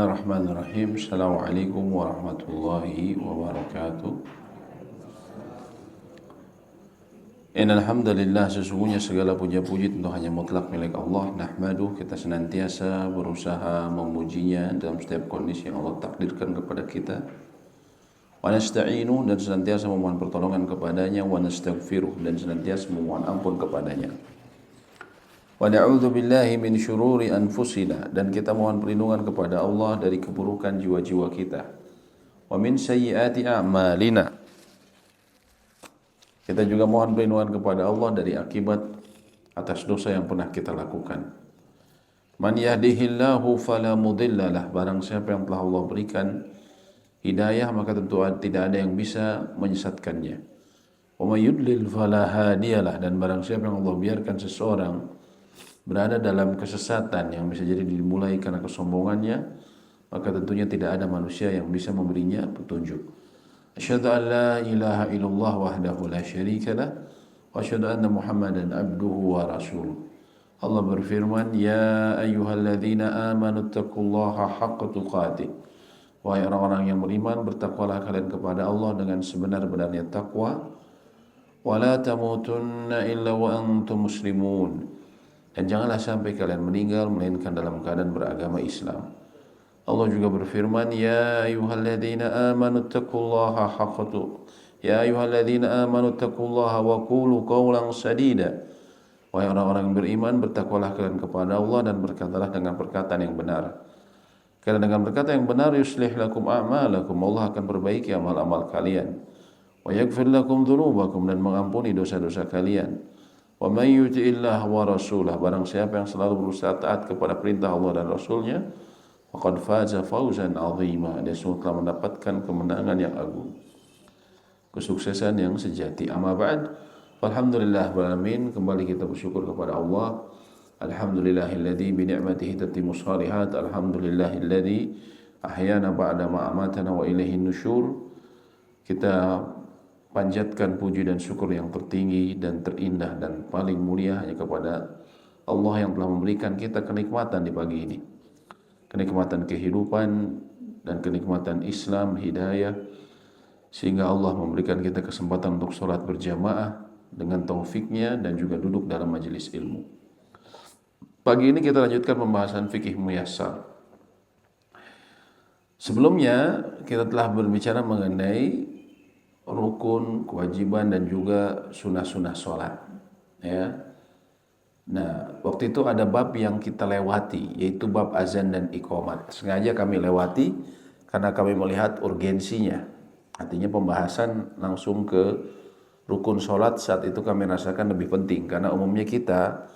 Bismillahirrahmanirrahim. Assalamualaikum warahmatullahi wabarakatuh. Innal hamdalillah, sesungguhnya segala puja-puji tentu hanya mutlak milik Allah. Nahmaduh, kita senantiasa berusaha memujinya dalam setiap kondisi yang Allah takdirkan kepada kita. Wa nasta'inu, dan senantiasa memohon pertolongan kepadanya. Wa nastaghfiruh, dan senantiasa memohon ampun kepadanya. Wa na'udzu billahi min syururi anfusina, dan kita mohon perlindungan kepada Allah dari keburukan jiwa-jiwa kita. Wa min sayyiati a'malina, kita juga mohon perlindungan kepada Allah dari akibat atas dosa yang pernah kita lakukan. Man yahdihillahu fala mudhillalah, barang siapa yang telah Allah berikan hidayah maka tentu tidak ada yang bisa menyesatkannya. Wa may yudlil fala hadiyalah, dan barang siapa yang Allah biarkan seseorang berada dalam kesesatan yang bisa jadi dimulai karena kesombongannya, maka tentunya tidak ada manusia yang bisa memberinya petunjuk. Asyhadu an la ilaha illallah wahdahu la syarika lah, wa asyhadu anna Muhammadan abduhu wa rasuluh. Allah berfirman, ya ayyuhalladzina amanu taqullaha haqqa tuqatih. Wahai orang-orang yang beriman, bertakwalah kalian kepada Allah dengan sebenar-benarnya takwa. Wa la tamutunna illa wa antum muslimun, dan janganlah sampai kalian meninggal melainkan dalam keadaan beragama Islam. Allah juga berfirman, ya ayyuhalladzina amanu taqullaha wa qulu qawlan sadida. Wahai orang-orang yang beriman, bertakwalah kalian kepada Allah dan berkatalah dengan perkataan yang benar. Karena dengan berkata yang benar, yuslih lakum a'malakum, Allah akan perbaiki amal-amal kalian. Wa yaghfir lakum dzunubakum, dan mengampuni dosa-dosa kalian. Wa may yuti'illah wa rasulah, barang siapa yang selalu berusaha taat kepada perintah Allah dan Rasulnya, faqad faza fawzan 'azima, dia sungguh telah mendapatkan kemenangan yang agung, kesuksesan yang sejati. Amma ba'd, alhamdulillah alamin, kembali kita bersyukur kepada Allah. Alhamdulillahilladzi bi ni'matihi tatimmus shalihat, alhamdulillahilladzi ahyana ba'da ma amatana wa ilaihin nusyur. Kita panjatkan puji dan syukur yang tertinggi dan terindah dan paling mulia hanya kepada Allah yang telah memberikan kita kenikmatan di pagi ini, kenikmatan kehidupan dan kenikmatan Islam, hidayah, sehingga Allah memberikan kita kesempatan untuk sholat berjamaah dengan taufiknya dan juga duduk dalam majelis ilmu. Pagi ini kita lanjutkan pembahasan fikih muyassar. Sebelumnya kita telah berbicara mengenai rukun, kewajiban, dan juga sunnah-sunnah sholat, ya. Nah, waktu itu ada bab yang kita lewati, yaitu bab azan dan iqamat. Sengaja kami lewati karena kami melihat urgensinya. Artinya pembahasan langsung ke rukun sholat saat itu kami rasakan lebih penting, karena umumnya kita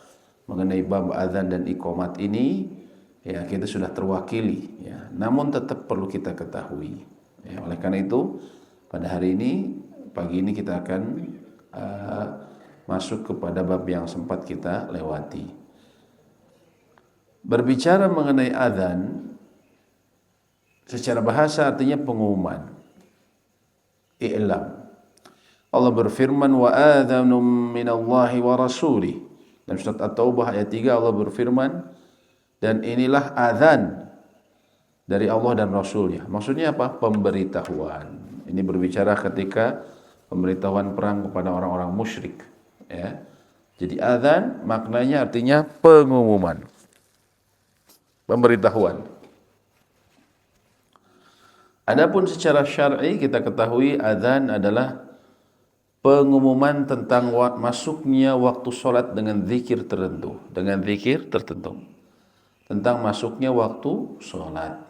mengenai bab azan dan iqamat ini, ya, kita sudah terwakili, ya. Namun tetap perlu kita ketahui, ya. Oleh karena itu pada hari ini, pagi ini kita akan masuk kepada bab yang sempat kita lewati. Berbicara mengenai adzan, secara bahasa artinya pengumuman, i'lam. Allah berfirman, wa adzanum minallahi wa rasulih. Dalam surat At-Taubah ayat 3 Allah berfirman, dan inilah adzan dari Allah dan Rasulnya. Maksudnya apa? Pemberitahuan. Ini berbicara ketika pemberitahuan perang kepada orang-orang musyrik, ya. Jadi adzan maknanya artinya pengumuman, pemberitahuan. Adapun secara syar'i kita ketahui adzan adalah pengumuman tentang masuknya waktu sholat dengan zikir tertentu, tentang masuknya waktu sholat.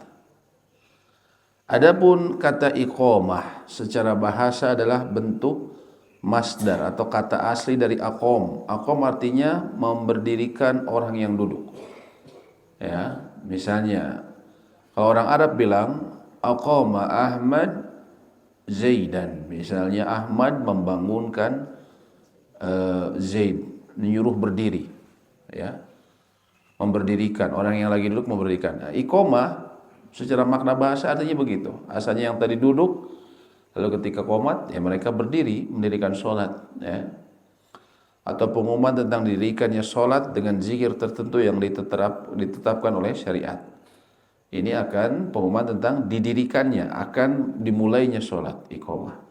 Adapun kata iqamah secara bahasa adalah bentuk masdar atau kata asli dari aqam. Aqam artinya memberdirikan orang yang duduk. Ya, misalnya kalau orang Arab bilang aqama Ahmad Zaidan, misalnya Ahmad membangunkan Zaid, menyuruh berdiri, ya. Memberdirikan orang yang lagi duduk, memberdirikan. Nah, iqamah secara makna bahasa artinya begitu. Asalnya yang tadi duduk, lalu ketika qomat, ya mereka berdiri, mendirikan sholat, ya. Atau pengumuman tentang didirikannya sholat dengan zikir tertentu yang ditetapkan oleh syariat. Ini akan pengumuman tentang didirikannya, akan dimulainya sholat iqamah.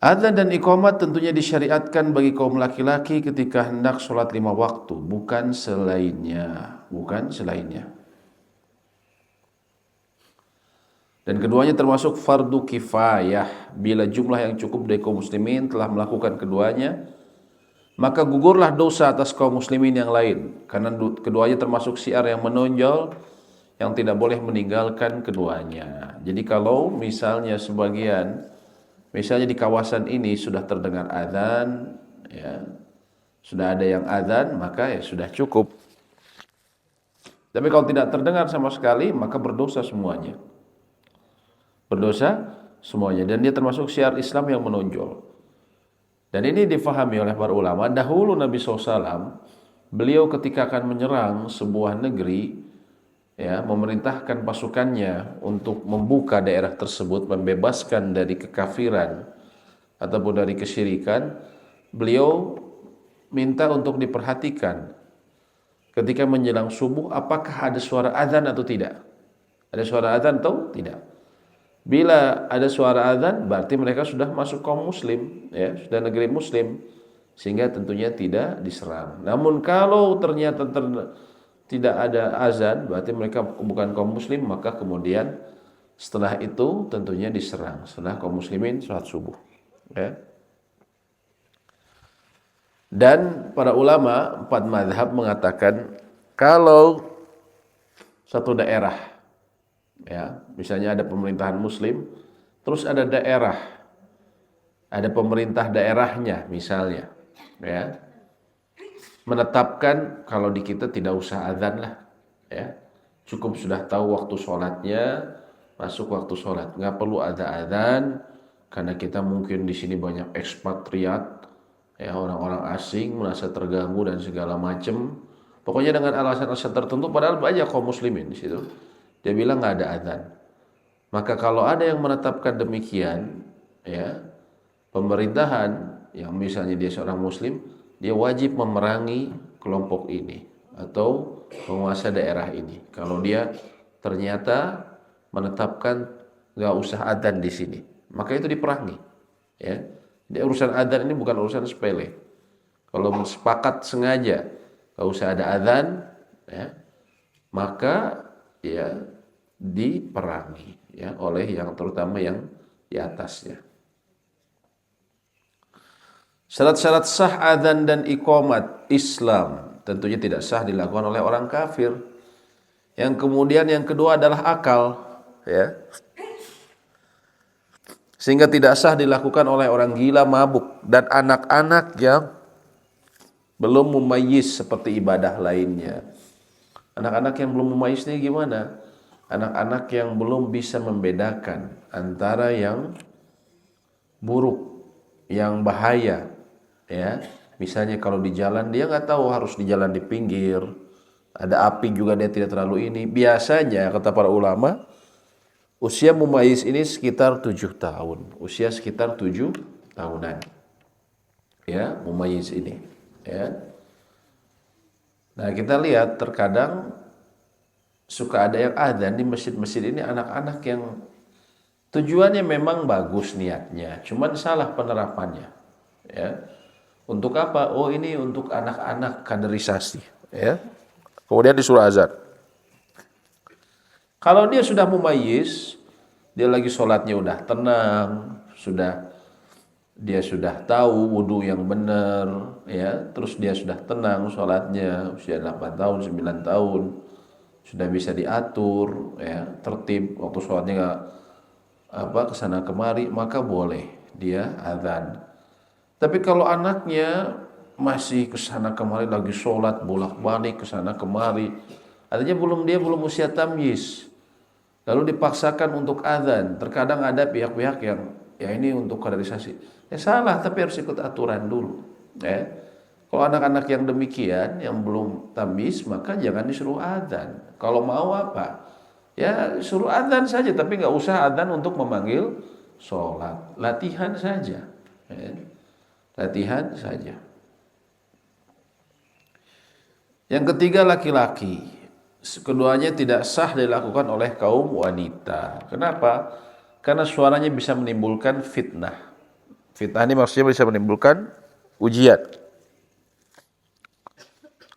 Adzan dan iqamah tentunya disyariatkan bagi kaum laki-laki ketika hendak sholat 5 waktu, bukan selainnya, Dan keduanya termasuk fardu kifayah. Bila jumlah yang cukup dari kaum muslimin telah melakukan keduanya, maka gugurlah dosa atas kaum muslimin yang lain, karena keduanya termasuk syiar yang menonjol yang tidak boleh meninggalkan keduanya. Jadi kalau misalnya misalnya di kawasan ini sudah terdengar azan, ya, sudah ada yang azan, maka ya sudah cukup. Tapi kalau tidak terdengar sama sekali, maka berdosa semuanya. Dan dia termasuk syiar Islam yang menonjol. Dan ini difahami oleh para ulama. Dahulu Nabi SAW, beliau ketika akan menyerang sebuah negeri, ya, memerintahkan pasukannya untuk membuka daerah tersebut, membebaskan dari kekafiran ataupun dari kesyirikan. Beliau minta untuk diperhatikan ketika menjelang subuh, apakah ada suara azan atau tidak. Ada suara azan atau tidak. Bila ada suara azan, berarti mereka sudah masuk kaum muslim, ya, sudah negeri muslim, sehingga tentunya tidak diserang. Namun kalau ternyata tidak ada azan, berarti mereka bukan kaum muslim, maka kemudian setelah itu tentunya diserang setelah kaum muslimin sholat subuh, ya. Dan para ulama 4 mazhab mengatakan kalau satu daerah, ya, misalnya ada pemerintahan muslim, terus ada daerah, ada pemerintah daerahnya misalnya, ya, menetapkan kalau di kita tidak usah azan lah, ya, cukup sudah tahu waktu sholatnya, masuk waktu sholat, nggak perlu ada azan, karena kita mungkin di sini banyak ekspatriat, ya, orang-orang asing merasa terganggu dan segala macam. Pokoknya dengan alasan-alasan tertentu, padahal banyak kaum muslimin di situ. Dia bilang nggak ada azan. Maka kalau ada yang menetapkan demikian, ya, pemerintahan yang misalnya dia seorang muslim, dia wajib memerangi kelompok ini atau penguasa daerah ini. Kalau dia ternyata menetapkan nggak usah azan di sini, maka itu diperangi, ya. Dia urusan azan ini bukan urusan sepele. Kalau sepakat sengaja nggak usah ada azan, ya, maka ya diperangi, ya, oleh yang terutama yang di atasnya. Syarat-syarat sah adzan dan iqamat Islam tentunya tidak sah dilakukan oleh orang kafir. Yang kemudian yang kedua adalah akal, ya. Sehingga tidak sah dilakukan oleh orang gila, mabuk, dan anak-anak yang belum mumayyiz seperti ibadah lainnya. Anak-anak yang belum mumayyiz ini gimana? Anak-anak yang belum bisa membedakan antara yang buruk, yang bahaya, ya. Misalnya kalau di jalan dia nggak tahu harus di jalan di pinggir, ada api juga dia tidak terlalu ini. Biasanya kata para ulama, usia mumayyiz ini sekitar 7 tahun, usia sekitar 7 tahunan, ya, mumayyiz ini, ya. Nah kita lihat terkadang suka ada yang adzan di masjid-masjid ini anak-anak yang tujuannya memang bagus niatnya, cuman salah penerapannya, ya. Untuk apa? Oh ini untuk anak-anak kaderisasi, ya. Kemudian disuruh azan. Kalau dia sudah mumayyiz, dia lagi sholatnya udah tenang, dia sudah tahu wudu yang benar, ya, terus dia sudah tenang sholatnya, usia 8 tahun, 9 tahun, sudah bisa diatur, ya, tertib, waktu sholatnya nggak kesana kemari, maka boleh dia azan. Tapi kalau anaknya masih kesana kemari lagi sholat bolak-balik kesana kemari, artinya dia belum usia tamyiz, lalu dipaksakan untuk azan. Terkadang ada pihak-pihak yang ya ini untuk kaderisasi, ya salah, tapi harus ikut aturan dulu, ya. Kalau anak-anak yang demikian yang belum tamyiz, maka jangan disuruh azan. Kalau mau apa, ya suruh azan saja, tapi nggak usah azan untuk memanggil sholat, latihan saja, ya. Latihan saja. Yang ketiga laki-laki, keduanya tidak sah dilakukan oleh kaum wanita. Kenapa? Karena suaranya bisa menimbulkan fitnah. Fitnah ini maksudnya bisa menimbulkan ujian.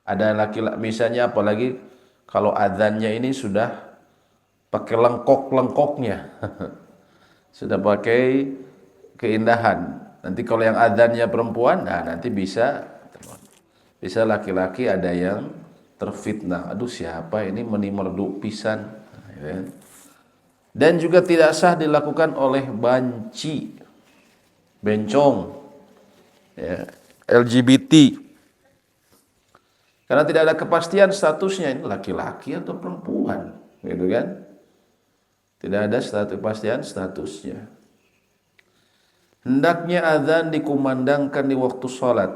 Ada laki-laki misalnya, apalagi kalau adzannya ini sudah pakai lengkok-lengkoknya. Sudah pakai keindahan. Nanti kalau yang adzannya perempuan, nah nanti bisa laki-laki ada yang terfitnah. Aduh, siapa ini menimerdu pisan. Dan juga tidak sah dilakukan oleh banci, bencong, ya, LGBT. Karena tidak ada kepastian statusnya, ini laki-laki atau perempuan, gitu kan? Tidak ada kepastian statusnya. Hendaknya azan dikumandangkan di waktu sholat,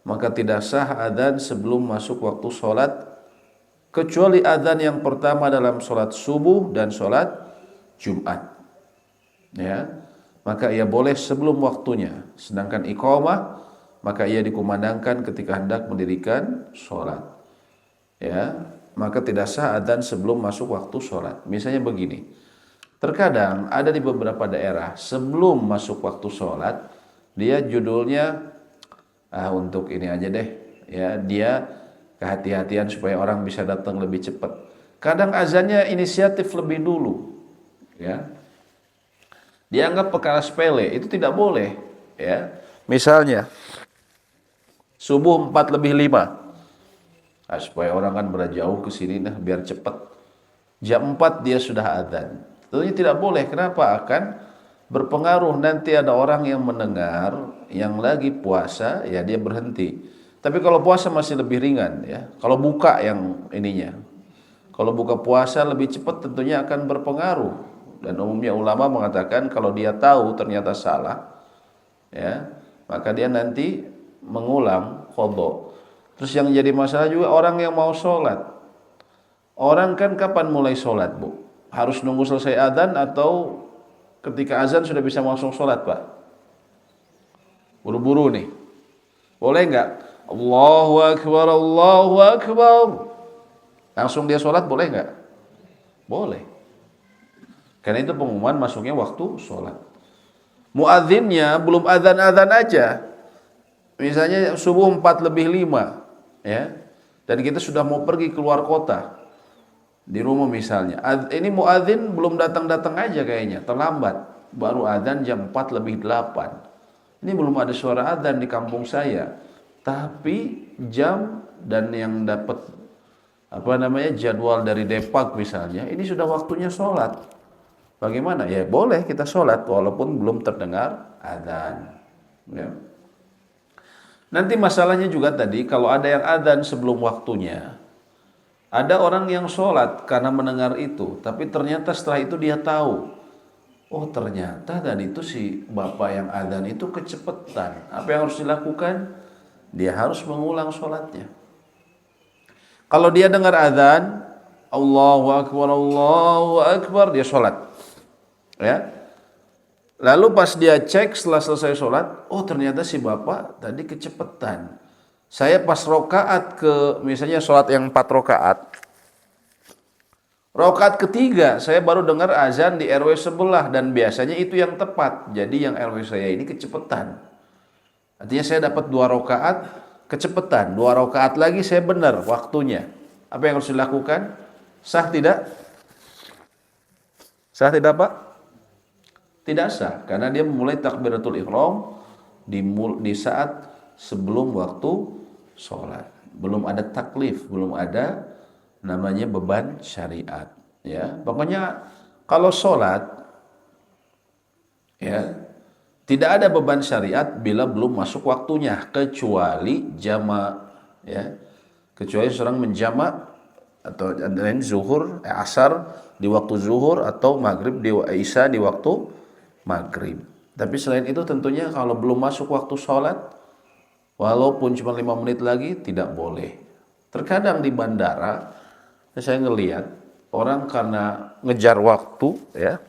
maka tidak sah azan sebelum masuk waktu sholat, kecuali azan yang pertama dalam sholat subuh dan sholat Jumat. Ya, maka ia boleh sebelum waktunya. Sedangkan iqamah maka ia dikumandangkan ketika hendak mendirikan sholat. Ya, maka tidak sah azan sebelum masuk waktu sholat. Misalnya begini, terkadang ada di beberapa daerah sebelum masuk waktu sholat dia judulnya untuk ini aja deh, ya, dia kehati-hatian supaya orang bisa datang lebih cepat. Kadang azannya inisiatif lebih dulu, ya, dianggap perkara sepele, itu tidak boleh, ya. Misalnya subuh 4:05, nah, supaya orang kan berjauh ke sini nah biar cepat. Jam 4 dia sudah azan. Tentunya tidak boleh. Kenapa? Akan berpengaruh, nanti ada orang yang mendengar yang lagi puasa, ya dia berhenti. Tapi kalau puasa masih lebih ringan, ya. Kalau buka yang ininya, kalau buka puasa lebih cepat tentunya akan berpengaruh. Dan umumnya ulama mengatakan kalau dia tahu ternyata salah, ya, maka dia nanti mengulang qadha. Terus yang jadi masalah juga orang yang mau sholat. Orang kan kapan mulai sholat, Bu? Harus nunggu selesai adzan atau ketika azan sudah bisa langsung sholat, Pak? Buru-buru nih. Boleh nggak? Allahu Akbar, Allahu Akbar. Langsung dia sholat boleh nggak? Boleh. Karena itu pengumuman masuknya waktu sholat. Muadzinnya belum adzan-adzan aja. Misalnya subuh 4:05, ya. Dan kita sudah mau pergi keluar kota. Di rumah misalnya. Ini muadzin belum datang-datang aja kayaknya, terlambat. Baru adzan jam 4:08. Ini belum ada suara adzan di kampung saya. Tapi jam dan yang dapat jadwal dari Depak misalnya, ini sudah waktunya sholat. Bagaimana? Ya boleh kita sholat walaupun belum terdengar adzan. Ya. Nanti masalahnya juga tadi kalau ada yang adzan sebelum waktunya, ada orang yang sholat karena mendengar itu, tapi ternyata setelah itu dia tahu, oh ternyata tadi itu si bapak yang adzan itu kecepatan. Apa yang harus dilakukan? Dia harus mengulang sholatnya. Kalau dia dengar adzan, Allahu Akbar, dia sholat. Ya. Lalu pas dia cek setelah selesai sholat, oh ternyata si bapak tadi kecepatan. Saya pas rokaat misalnya sholat yang 4 rokaat. Rokaat ketiga saya baru dengar azan di RW sebelah dan biasanya itu yang tepat. Jadi yang RW saya ini kecepatan. Artinya saya dapat 2 rokaat kecepatan. 2 rokaat lagi saya benar waktunya. Apa yang harus dilakukan? Sah tidak? Sah tidak, Pak? Tidak sah, karena dia memulai takbiratul ihram di saat sebelum waktu sholat. Belum ada taklif, belum ada namanya beban syariat. Ya, pokoknya kalau sholat, ya, tidak ada beban syariat bila belum masuk waktunya, kecuali jama, ya, kecuali seorang menjama atau zuhur, asar di waktu zuhur atau maghrib di isya di waktu maghrib. Tapi selain itu tentunya kalau belum masuk waktu sholat, walaupun cuma 5 menit lagi tidak boleh. Terkadang di bandara saya ngelihat orang karena ngejar waktu, ya,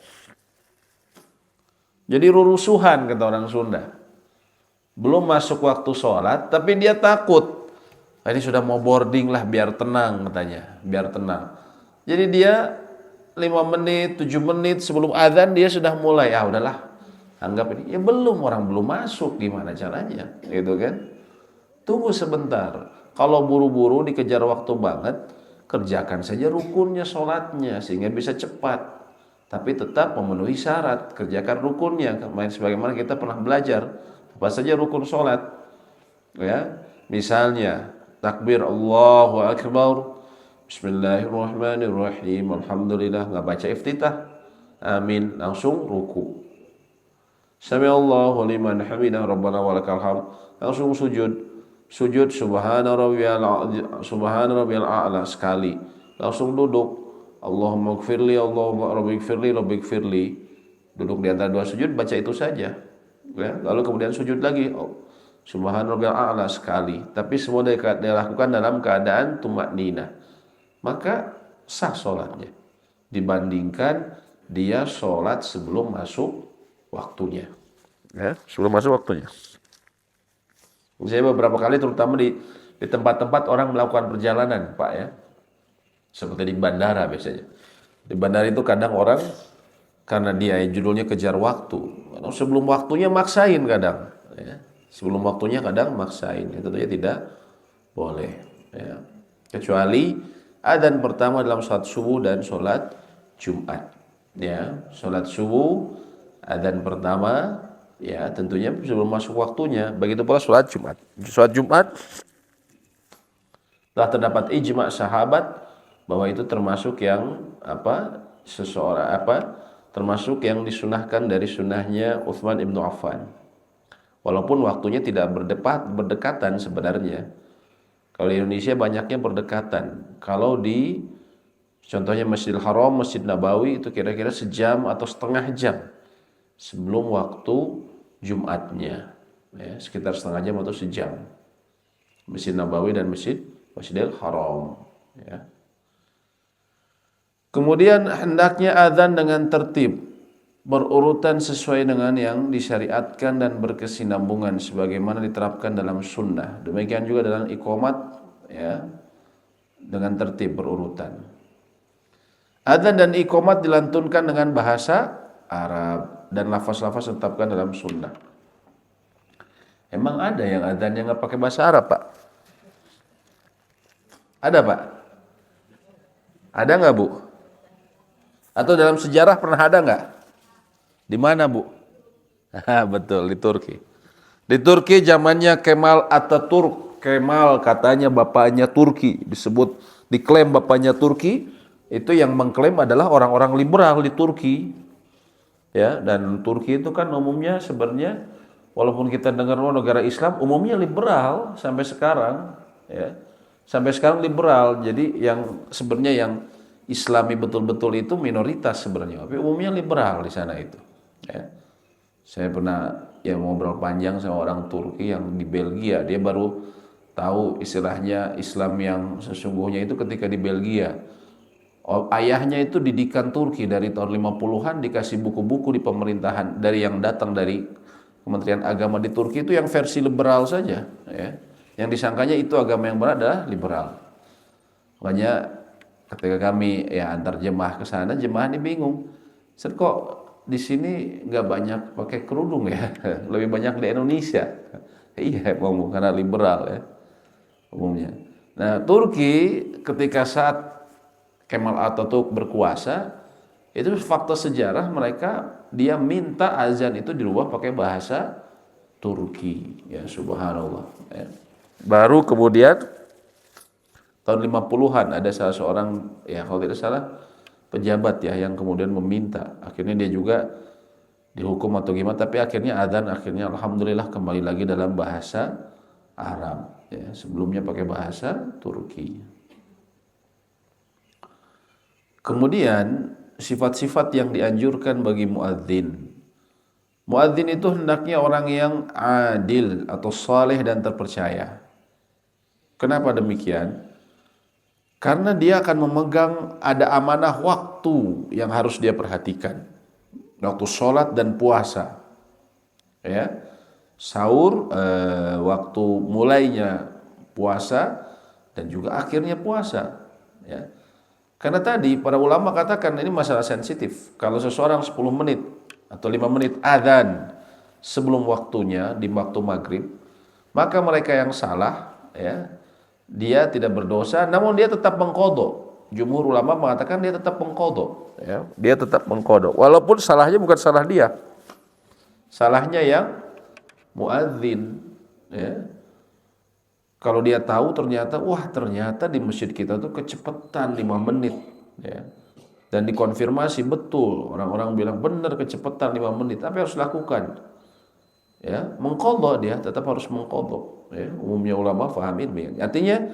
jadi rurusuhan kata orang Sunda. Belum masuk waktu sholat tapi dia takut. Ini sudah mau boarding lah, biar tenang katanya, biar tenang. Jadi dia 5 menit, 7 menit sebelum azan dia sudah mulai, udahlah, anggap ini. Ya belum, orang belum masuk, gimana caranya? Gitu kan? Tunggu sebentar. Kalau buru-buru dikejar waktu banget, kerjakan saja rukunnya, sholatnya, sehingga bisa cepat. Tapi tetap memenuhi syarat, kerjakan rukunnya. Sebagaimana kita pernah belajar, apa saja rukun sholat. Ya, misalnya takbir Allahu Akbar, Bismillahirrahmanirrahim, Alhamdulillah, nggak baca iftitah, amin, langsung ruku. Sami'allahu liman hamidah, Rabbana walakal hamd, langsung sujud. Sujud subhana rabbiyal a'la sekali, langsung duduk. Allahumma gfirli, Allahumma rabbi gfirli. Duduk di antara dua sujud, baca itu saja. Ya, lalu kemudian sujud lagi. Subhana rabbiyal a'la sekali. Tapi semua dilakukan dalam keadaan tumakninah. Maka sah sholatnya dibandingkan dia sholat sebelum masuk waktunya. Ya, sebelum masuk waktunya. Saya beberapa kali terutama di tempat-tempat orang melakukan perjalanan, Pak, ya. Seperti di bandara biasanya. Di bandara itu kadang orang karena dia judulnya kejar waktu, sebelum waktunya maksain kadang, ya. Sebelum waktunya kadang maksain, itu tentunya tidak boleh, ya. Kecuali adzan pertama dalam sholat subuh dan sholat Jumat, ya. Sholat subuh adzan pertama, ya, tentunya sebelum masuk waktunya. Begitu pula sholat Jumat. Sholat Jumat telah terdapat ijma' sahabat bahwa itu termasuk yang termasuk yang disunahkan dari sunnahnya Utsman ibnu Affan. Walaupun waktunya tidak berdekatan sebenarnya. Kalau di Indonesia banyaknya berdekatan. Kalau di contohnya Masjidil Haram, Masjid Nabawi itu kira-kira sejam atau setengah jam sebelum waktu Jumatnya, ya, sekitar setengah jam atau sejam. Masjid Nabawi dan Masjidil Haram, ya. Kemudian hendaknya azan dengan tertib, berurutan sesuai dengan yang disyariatkan dan berkesinambungan sebagaimana diterapkan dalam sunnah. Demikian juga dalam iqamat, ya, dengan tertib berurutan. Azan dan iqamat dilantunkan dengan bahasa Arab dan lafaz-lafaz ditetapkan dalam sunnah. Emang ada yang azannya nggak pakai bahasa Arab, Pak? Ada, Pak? Ada nggak, Bu? Atau dalam sejarah pernah ada nggak? Di mana, Bu? Betul, di Turki. Di Turki zamannya Kemal Atatürk. Kemal katanya bapaknya Turki, diklaim bapaknya Turki. Itu yang mengklaim adalah orang-orang liberal di Turki. Ya, dan Turki itu kan umumnya sebenarnya walaupun kita dengar negara Islam, umumnya liberal sampai sekarang, ya. Sampai sekarang liberal. Jadi yang sebenarnya yang Islami betul-betul itu minoritas sebenarnya, tapi umumnya liberal di sana itu, ya. Saya pernah ngobrol panjang sama orang Turki yang di Belgia, dia baru tahu istilahnya Islam yang sesungguhnya itu ketika di Belgia. Ayahnya itu didikan Turki dari tahun 50-an, dikasih buku-buku di pemerintahan dari yang datang dari Kementerian Agama di Turki itu yang versi liberal saja, ya. Yang disangkanya itu agama yang benar adalah liberal. Makanya ketika kami antar jemaah ke sana, jemaah ini bingung. Kok di sini nggak banyak pakai kerudung ya? Lebih banyak di Indonesia. Iya, karena liberal, ya, umumnya. Nah, Turki ketika saat Kemal Atatürk berkuasa, itu fakta sejarah dia minta azan itu dirubah pakai bahasa Turki, ya, subhanallah, ya. Baru kemudian tahun 50-an ada salah seorang, ya kalau tidak salah pejabat, ya, yang kemudian meminta, akhirnya dia juga dihukum atau gimana, tapi akhirnya alhamdulillah kembali lagi dalam bahasa Arab, ya, sebelumnya pakai bahasa Turki. Kemudian sifat-sifat yang dianjurkan bagi muadzin. Muadzin itu hendaknya orang yang adil atau saleh dan terpercaya. Kenapa demikian? Karena dia akan memegang ada amanah waktu yang harus dia perhatikan. Waktu sholat dan puasa. Ya. Sahur, waktu mulainya puasa, dan juga akhirnya puasa. Ya. Karena tadi para ulama katakan ini masalah sensitif. Kalau seseorang 10 menit atau 5 menit adzan sebelum waktunya di waktu maghrib, maka mereka yang salah, ya, dia tidak berdosa, namun dia tetap mengqadha. Jumhur ulama mengatakan dia tetap mengqadha, ya, dia tetap mengqadha. Walaupun salahnya bukan salah dia, salahnya yang muadzin, ya. Kalau dia tahu ternyata, wah ternyata di masjid kita tuh kecepatan 5 menit, ya. Dan dikonfirmasi betul, orang-orang bilang benar kecepatan 5 menit, apa yang harus lakukan? Ya, mengqadha, dia tetap harus mengqadha, ya. Umumnya ulama faham ini. Artinya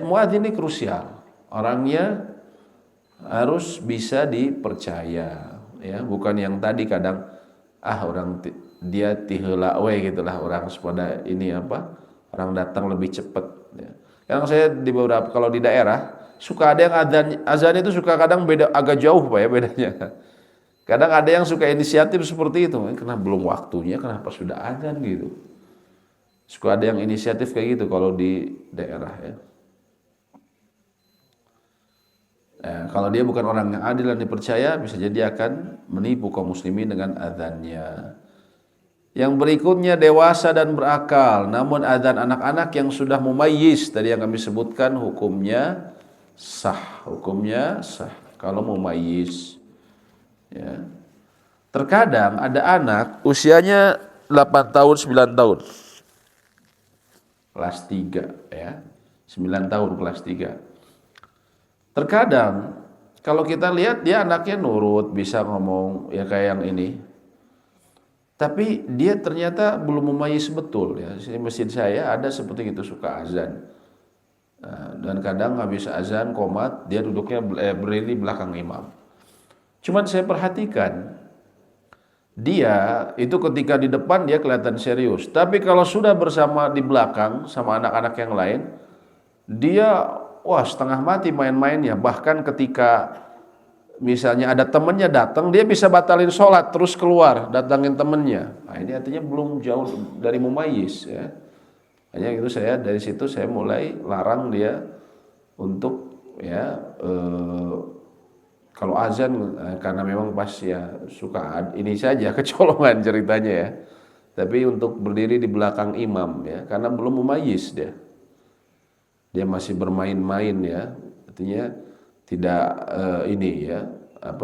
muadzin ini krusial. Orangnya harus bisa dipercaya, ya, bukan yang tadi kadang orang dia tiheula we gitulah, orang pada ini apa? Orang datang lebih cepat, ya. Kadang saya di beberapa, kalau di daerah suka ada yang azan itu suka kadang beda agak jauh Pak ya bedanya. Kadang ada yang suka inisiatif seperti itu, karena belum waktunya kenapa sudah azan gitu. Suka ada yang inisiatif kayak gitu kalau di daerah, ya. Kalau dia bukan orang yang adil dan dipercaya, bisa jadi akan menipu kaum muslimin dengan azannya. Yang berikutnya dewasa dan berakal, namun adzan anak-anak yang sudah mumayyiz tadi yang kami sebutkan hukumnya sah, kalau mumayyiz, ya. Terkadang ada anak usianya 8 tahun 9 tahun kelas 3, ya. 9 tahun kelas 3. Terkadang kalau kita lihat dia anaknya nurut, bisa ngomong ya kayak yang ini. Tapi dia ternyata belum mumayyiz betul, ya. Di masjid saya ada seperti itu, suka azan. Dan kadang habis azan qomat dia duduknya berdiri belakang imam. Cuman saya perhatikan dia itu ketika di depan dia kelihatan serius, tapi kalau sudah bersama di belakang sama anak-anak yang lain, dia wah setengah mati main-mainnya. Bahkan ketika misalnya ada temennya datang, dia bisa batalin sholat terus keluar datangin temennya. Nah, ini artinya belum jauh dari mumayyiz, ya. Hanya itu dari situ saya mulai larang dia untuk, ya, kalau azan karena memang pas ya suka ini saja kecolongan ceritanya, ya. Tapi untuk berdiri di belakang imam, ya, karena belum mumayyiz dia. Dia masih bermain-main, ya. Artinya tidak ini, ya,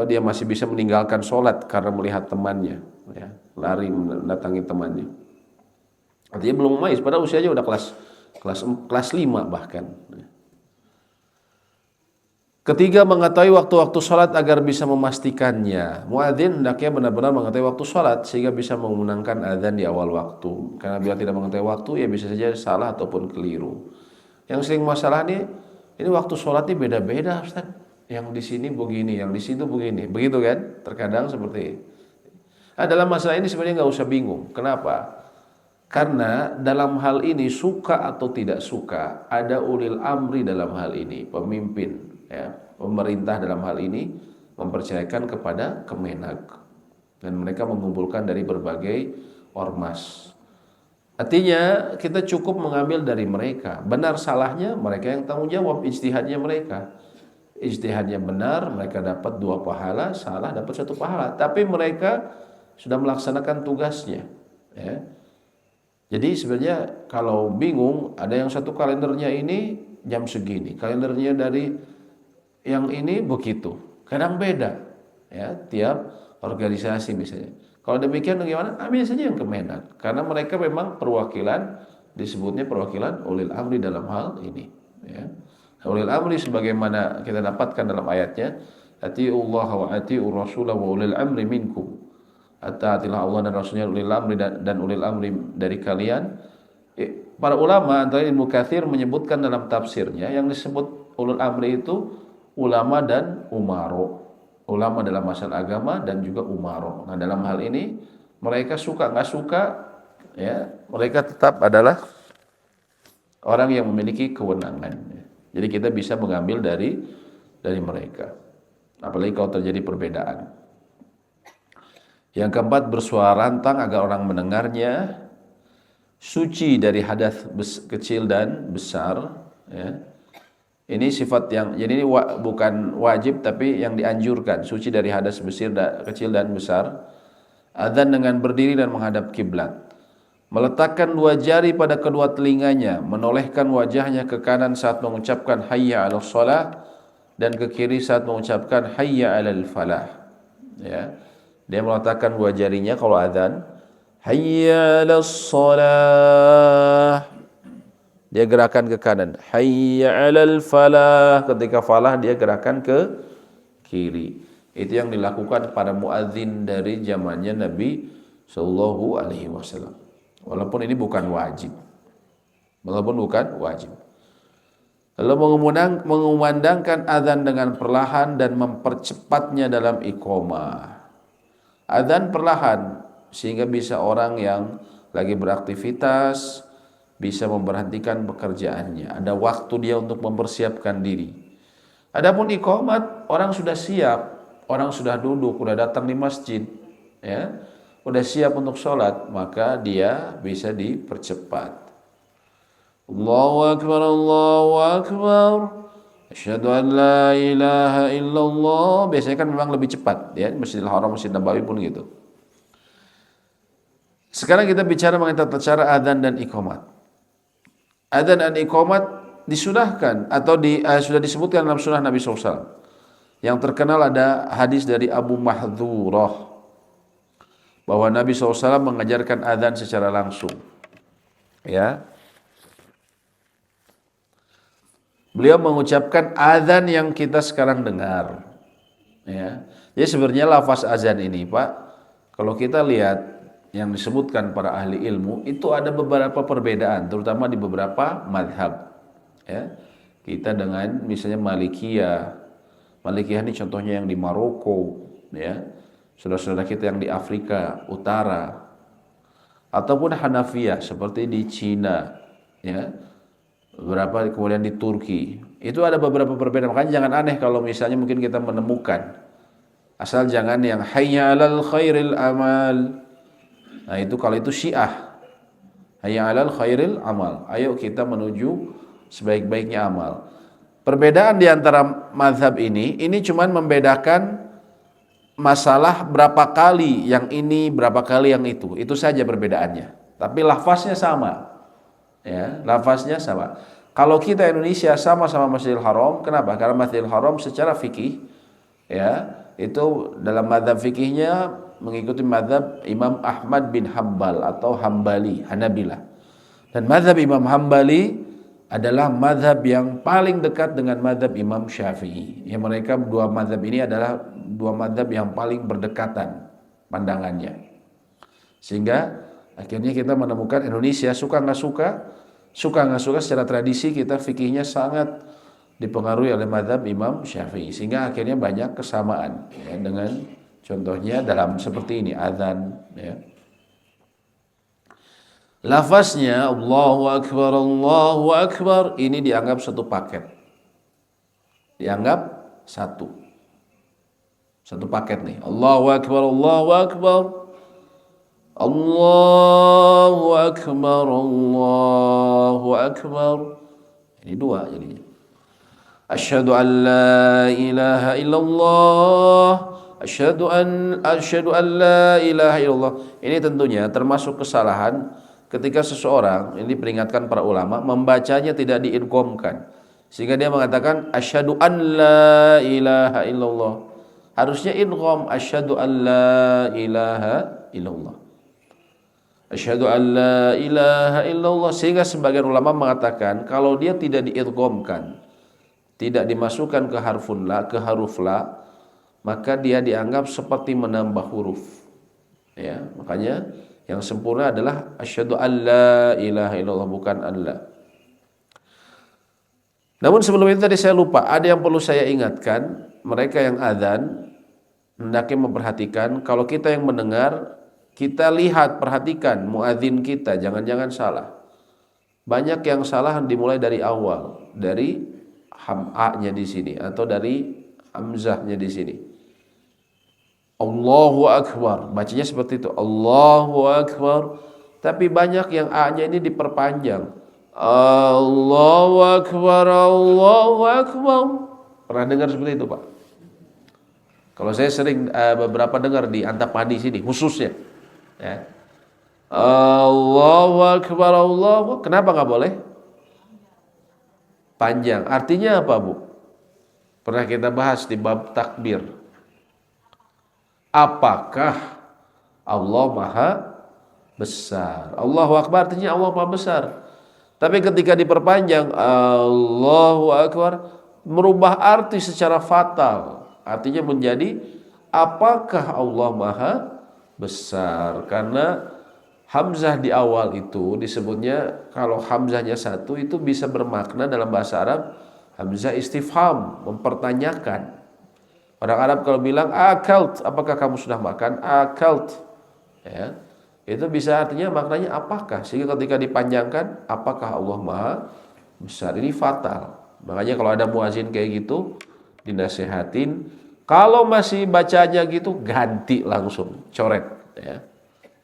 dia masih bisa meninggalkan sholat karena melihat temannya, ya, lari mendatangi temannya. Artinya belum mumayyiz, padahal usianya udah kelas 5 bahkan. Ketiga, mengetahui waktu-waktu sholat agar bisa memastikannya. Muadzin hendaknya benar-benar mengetahui waktu sholat sehingga bisa mengumandangkan adzan di awal waktu. Karena bila tidak mengetahui waktu, ya bisa saja salah ataupun keliru. Yang sering masalah ini waktu sholatnya beda-beda, Ustaz. Yang di sini begini, yang di situ begini, begitu kan? Terkadang seperti itu. Dalam masalah ini sebenarnya nggak usah bingung. Kenapa? Karena dalam hal ini suka atau tidak suka, ada ulil amri dalam hal ini, pemimpin, ya, pemerintah dalam hal ini mempercayakan kepada Kemenak, dan mereka mengumpulkan dari berbagai ormas. Artinya kita cukup mengambil dari mereka. Benar salahnya mereka yang tanggung jawab, ijtihadnya mereka. Ijtihadnya benar, mereka dapat 2 pahala, salah dapat 1 pahala. Tapi mereka sudah melaksanakan tugasnya, ya. Jadi sebenarnya kalau bingung, ada yang satu kalendernya ini jam segini, kalendernya dari yang ini begitu. Kadang beda, ya, tiap organisasi misalnya. Kalau demikian bagaimana? Ambil saja yang Kemenak, karena mereka memang perwakilan, disebutnya perwakilan ulil amri dalam hal ini, ya. Ulil amri sebagaimana kita dapatkan dalam ayatnya, atiullaha wa atiur rasulah wa ulil amri minkum. Taatilah Allah dan Rasulnya, ulil amri dan ulil amri dari kalian. Para ulama antara Ibnu Katsir menyebutkan dalam tafsirnya yang disebut ulul amri itu ulama dan umaro. Ulama dalam masalah agama dan juga umaro. Nah, dalam hal ini mereka suka nggak suka, ya, mereka tetap adalah orang yang memiliki kewenangan. Jadi kita bisa mengambil dari mereka. Apalagi kalau terjadi perbedaan. Yang keempat, bersuara lantang agar orang mendengarnya, suci dari hadas kecil dan besar, ya. Ini sifat yang jadi ini bukan wajib tapi yang dianjurkan, suci dari hadas kecil dan besar. Adzan dengan berdiri dan menghadap kiblat. Meletakkan dua jari pada kedua telinganya, menolehkan wajahnya ke kanan saat mengucapkan hayya 'alas shalah dan ke kiri saat mengucapkan hayya 'alal falah. Ya. Dia meletakkan dua jarinya kalau adzan, hayya 'alas shalah. Dia gerakan ke kanan. Hayya 'alal falah. Ketika falah dia gerakan ke kiri. Itu yang dilakukan para muadzin dari zamannya Nabi sallallahu alaihi wasallam. Walaupun ini bukan wajib. Lalu mengumandangkan azan dengan perlahan dan mempercepatnya dalam iqamah. Azan perlahan sehingga bisa orang yang lagi beraktivitas bisa memberhentikan pekerjaannya. Ada waktu dia untuk mempersiapkan diri. Adapun iqamat, orang sudah siap, orang sudah duduk, sudah datang di masjid, ya, sudah siap untuk sholat, maka dia bisa dipercepat. Allahu Akbar, Allahu Akbar. Asyhadu an la ilaha illallah. Biasanya kan memang lebih cepat, ya, Masjidil Haram, Masjid Nabawi pun gitu. Sekarang kita bicara mengenai tata cara adzan dan iqamat. Adzan dan iqamat disunahkan atau sudah disebutkan dalam sunnah Nabi SAW. Yang terkenal ada hadis dari Abu Mahdhurah bahwa Nabi SAW mengajarkan adzan secara langsung. Ya, beliau mengucapkan adzan yang kita sekarang dengar. Ya, jadi sebenarnya lafaz azan ini, Pak, kalau kita lihat yang disebutkan para ahli ilmu itu ada beberapa perbedaan, terutama di beberapa madhab. Ya, kita dengan misalnya Malikiyah ini contohnya yang di Maroko, ya, saudara-saudara kita yang di Afrika Utara, ataupun Hanafiyah seperti di Cina, ya, beberapa kemudian di Turki. Itu ada beberapa perbedaan. Makanya jangan aneh kalau misalnya mungkin kita menemukan, asal jangan yang hayya 'alal khairil amal. Nah itu kalau itu Syiah, hayya 'alal khairil amal, ayo kita menuju sebaik-baiknya amal. Perbedaan di antara mazhab ini cuman membedakan masalah berapa kali yang ini, berapa kali yang itu saja perbedaannya. Tapi lafaznya sama, ya, lafaznya sama. Kalau kita Indonesia sama-sama Masjidil Haram, kenapa? Karena Masjidil Haram secara fikih, ya, itu dalam mazhab fikihnya mengikuti mazhab Imam Ahmad bin Hambal atau Hambali, Hanabilah. Dan mazhab Imam Hambali adalah mazhab yang paling dekat dengan mazhab Imam Syafi'i. Yang mereka dua mazhab ini adalah dua mazhab yang paling berdekatan pandangannya. Sehingga akhirnya kita menemukan Indonesia suka nggak suka secara tradisi kita fikihnya sangat dipengaruhi oleh mazhab Imam Syafi'i. Sehingga akhirnya banyak kesamaan, ya, dengan contohnya dalam seperti ini azan, ya. Lafaznya Allahu Akbar ini dianggap satu paket. Dianggap satu paket nih. Allahu Akbar, Allahu Akbar. Allahu Akbar, Allahu Akbar. Ini dua jadinya. Asyhadu an la ilaha illallah. Asyhadu an la ilaha illallah. Ini tentunya termasuk kesalahan ketika seseorang, ini peringatkan para ulama, membacanya tidak diidghamkan. Sehingga dia mengatakan asyhadu an la ilaha illallah. Harusnya idgham asyhadu an la ilaha illallah. Asyhadu an la ilaha illallah. Sehingga sebagian ulama mengatakan kalau dia tidak diidghamkan, tidak dimasukkan ke huruf la, maka dia dianggap seperti menambah huruf. Ya, makanya yang sempurna adalah asyhadu an la ilaha illallah, bukan Allah. Namun sebelum itu tadi saya lupa, ada yang perlu saya ingatkan, mereka yang azan hendaknya memperhatikan kalau kita yang mendengar, kita lihat, perhatikan muadzin kita, jangan-jangan salah. Banyak yang salah dimulai dari awal, dari a-nya di sini atau dari hamzahnya di sini. Allahu Akbar, bacanya seperti itu, Allahu Akbar. Tapi banyak yang a-nya ini diperpanjang, Allahu Akbar, Allahu Akbar. Pernah dengar seperti itu, Pak? Kalau saya sering beberapa dengar di Antapani sini khususnya, ya. Allahu Akbar, Allahu. Kenapa nggak boleh? Panjang. Artinya apa, Bu? Pernah kita bahas di bab takbir. Apakah Allah Maha Besar? Allahu Akbar artinya Allah Maha Besar. Tapi ketika diperpanjang Allahu Akbar, merubah arti secara fatal. Artinya menjadi apakah Allah Maha Besar? Karena Hamzah di awal itu disebutnya, kalau Hamzahnya satu itu bisa bermakna dalam bahasa Arab Hamzah istifham, mempertanyakan. Orang Arab kalau bilang akalt, apakah kamu sudah makan? Akalt, ya, itu bisa artinya maknanya apakah. Sehingga ketika dipanjangkan, apakah Allah Maha Besar, ini fatal. Makanya kalau ada muazin kayak gitu dinasehatin, kalau masih bacanya gitu ganti langsung, coret, ya.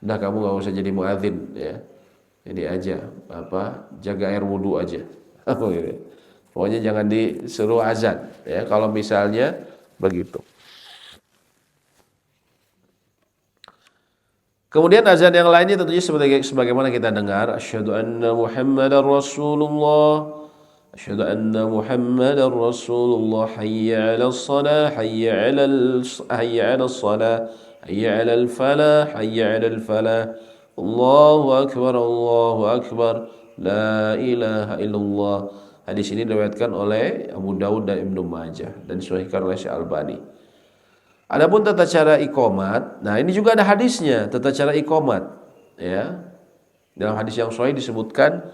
Udah kamu gak usah jadi muadzin, ya. Jadi aja jaga air wudu aja. Pokoknya jangan disuruh azan, ya, kalau misalnya begitu. Kemudian azan yang lainnya tentunya sebagaimana kita dengar, asyhadu anna Muhammadar Rasulullah, asyhadu anna Muhammadar Rasulullah, hayya 'alas shalah, hayya 'alas shalah, hayya 'alal falah, hayya 'alal falah. Allahu akbar, la ilaha illallah. Hadis ini diriwayatkan oleh Abu Daud dan Ibnu Majah dan disahihkan oleh Syekh Albani. Adapun tata cara iqamat, nah ini juga ada hadisnya, tata cara iqamat, ya. Dalam hadis yang sahih disebutkan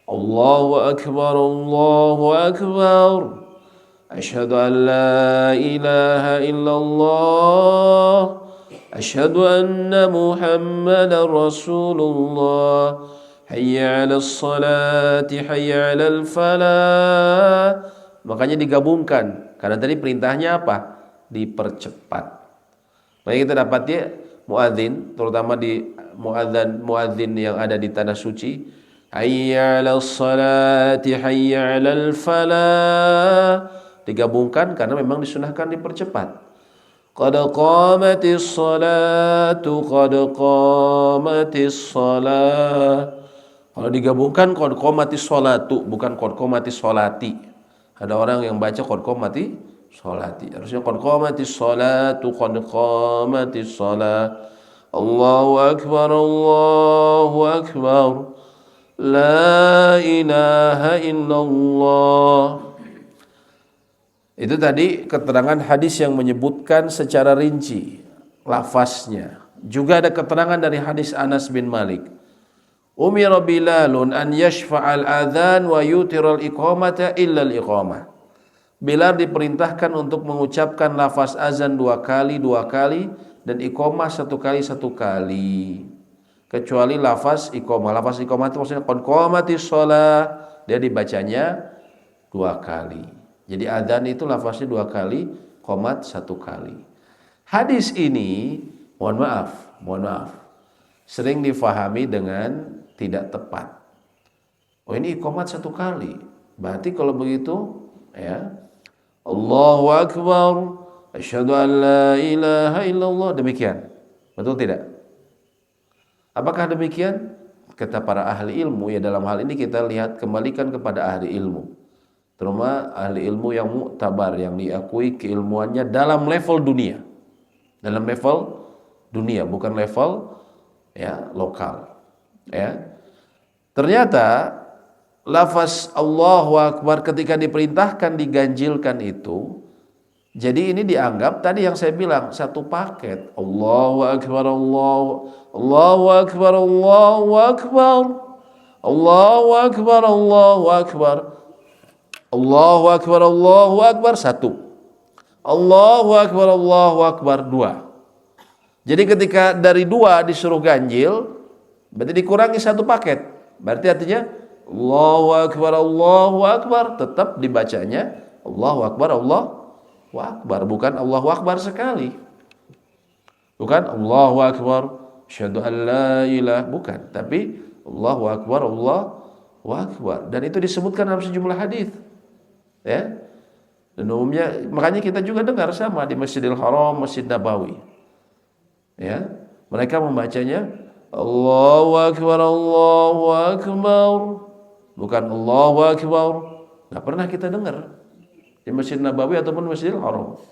Allahu akbar, Allahu akbar. Asyhadu an la ilaha illallah. Asyhadu anna Muhammadar Rasulullah. Hayya 'alas salati, hayya 'alal falah. Makanya digabungkan karena tadi perintahnya apa? Dipercepat. Makanya kita dapat ya muadzin, terutama di muadzin yang ada di tanah suci, hayya 'alas salati, hayya 'alal falah, digabungkan karena memang disunahkan dipercepat. Qad qamatis salatu, qad qamatis salah. Kalau digabungkan qad qamatis salatu, bukan qad qamatis salati. Ada orang yang baca qad qamati salati. Harusnya qad qamatis salatu, qad qamatis salah. Allahu akbar, Allahu akbar. La ilaha illallah. Itu tadi keterangan hadis yang menyebutkan secara rinci lafaznya. Juga ada keterangan dari hadis Anas bin Malik. Umira Bilalun an yashfa'al adhan wa yutiral iqamata illa al-iqamah. Bilal diperintahkan untuk mengucapkan lafaz azan dua kali dan iqamah satu kali. Kecuali lafaz iqamah. Lafaz iqamah itu maksudnya qad qamatis shalah, dia dibacanya dua kali. Jadi adzan itu lafaznya dua kali, qomat satu kali. Hadis ini, mohon maaf, sering difahami dengan tidak tepat. Oh, ini qomat satu kali. Berarti kalau begitu, ya, Allahu akbar, asyhadu an la ilaha illallah, demikian. Betul tidak? Apakah demikian? Kata para ahli ilmu, ya dalam hal ini kita lihat kembalikan kepada ahli ilmu. Terutama ahli ilmu yang muktabar, yang diakui keilmuannya dalam level dunia. Dalam level dunia, bukan level ya lokal. Ya. Ternyata lafaz Allahu akbar ketika diperintahkan diganjilkan itu, jadi ini dianggap tadi yang saya bilang satu paket. Allahu akbar, Allahu akbar, Allahu akbar, Allahu akbar, Allahu akbar, Allahu akbar, Allahu akbar, satu. Allahu akbar, Allahu akbar, dua. Jadi ketika dari dua disuruh ganjil, berarti dikurangi satu paket. Berarti artinya Allahu akbar, Allahu akbar, tetap dibacanya Allahu akbar, Allahu akbar, bukan Allahu akbar sekali. Bukan Allahu akbar, asyhadu an la ilaha, bukan, tapi Allahu akbar, Allahu Akbar. Dan itu disebutkan dalam sejumlah hadis. Ya. Dan umumnya makanya kita juga dengar sama di Masjidil Haram, Masjid Nabawi. Ya. Mereka membacanya Allahu Akbar, Allahu Akbar. Bukan Allahu Akbar. Nggak pernah kita dengar di Masjid Nabawi ataupun Masjidil Haram.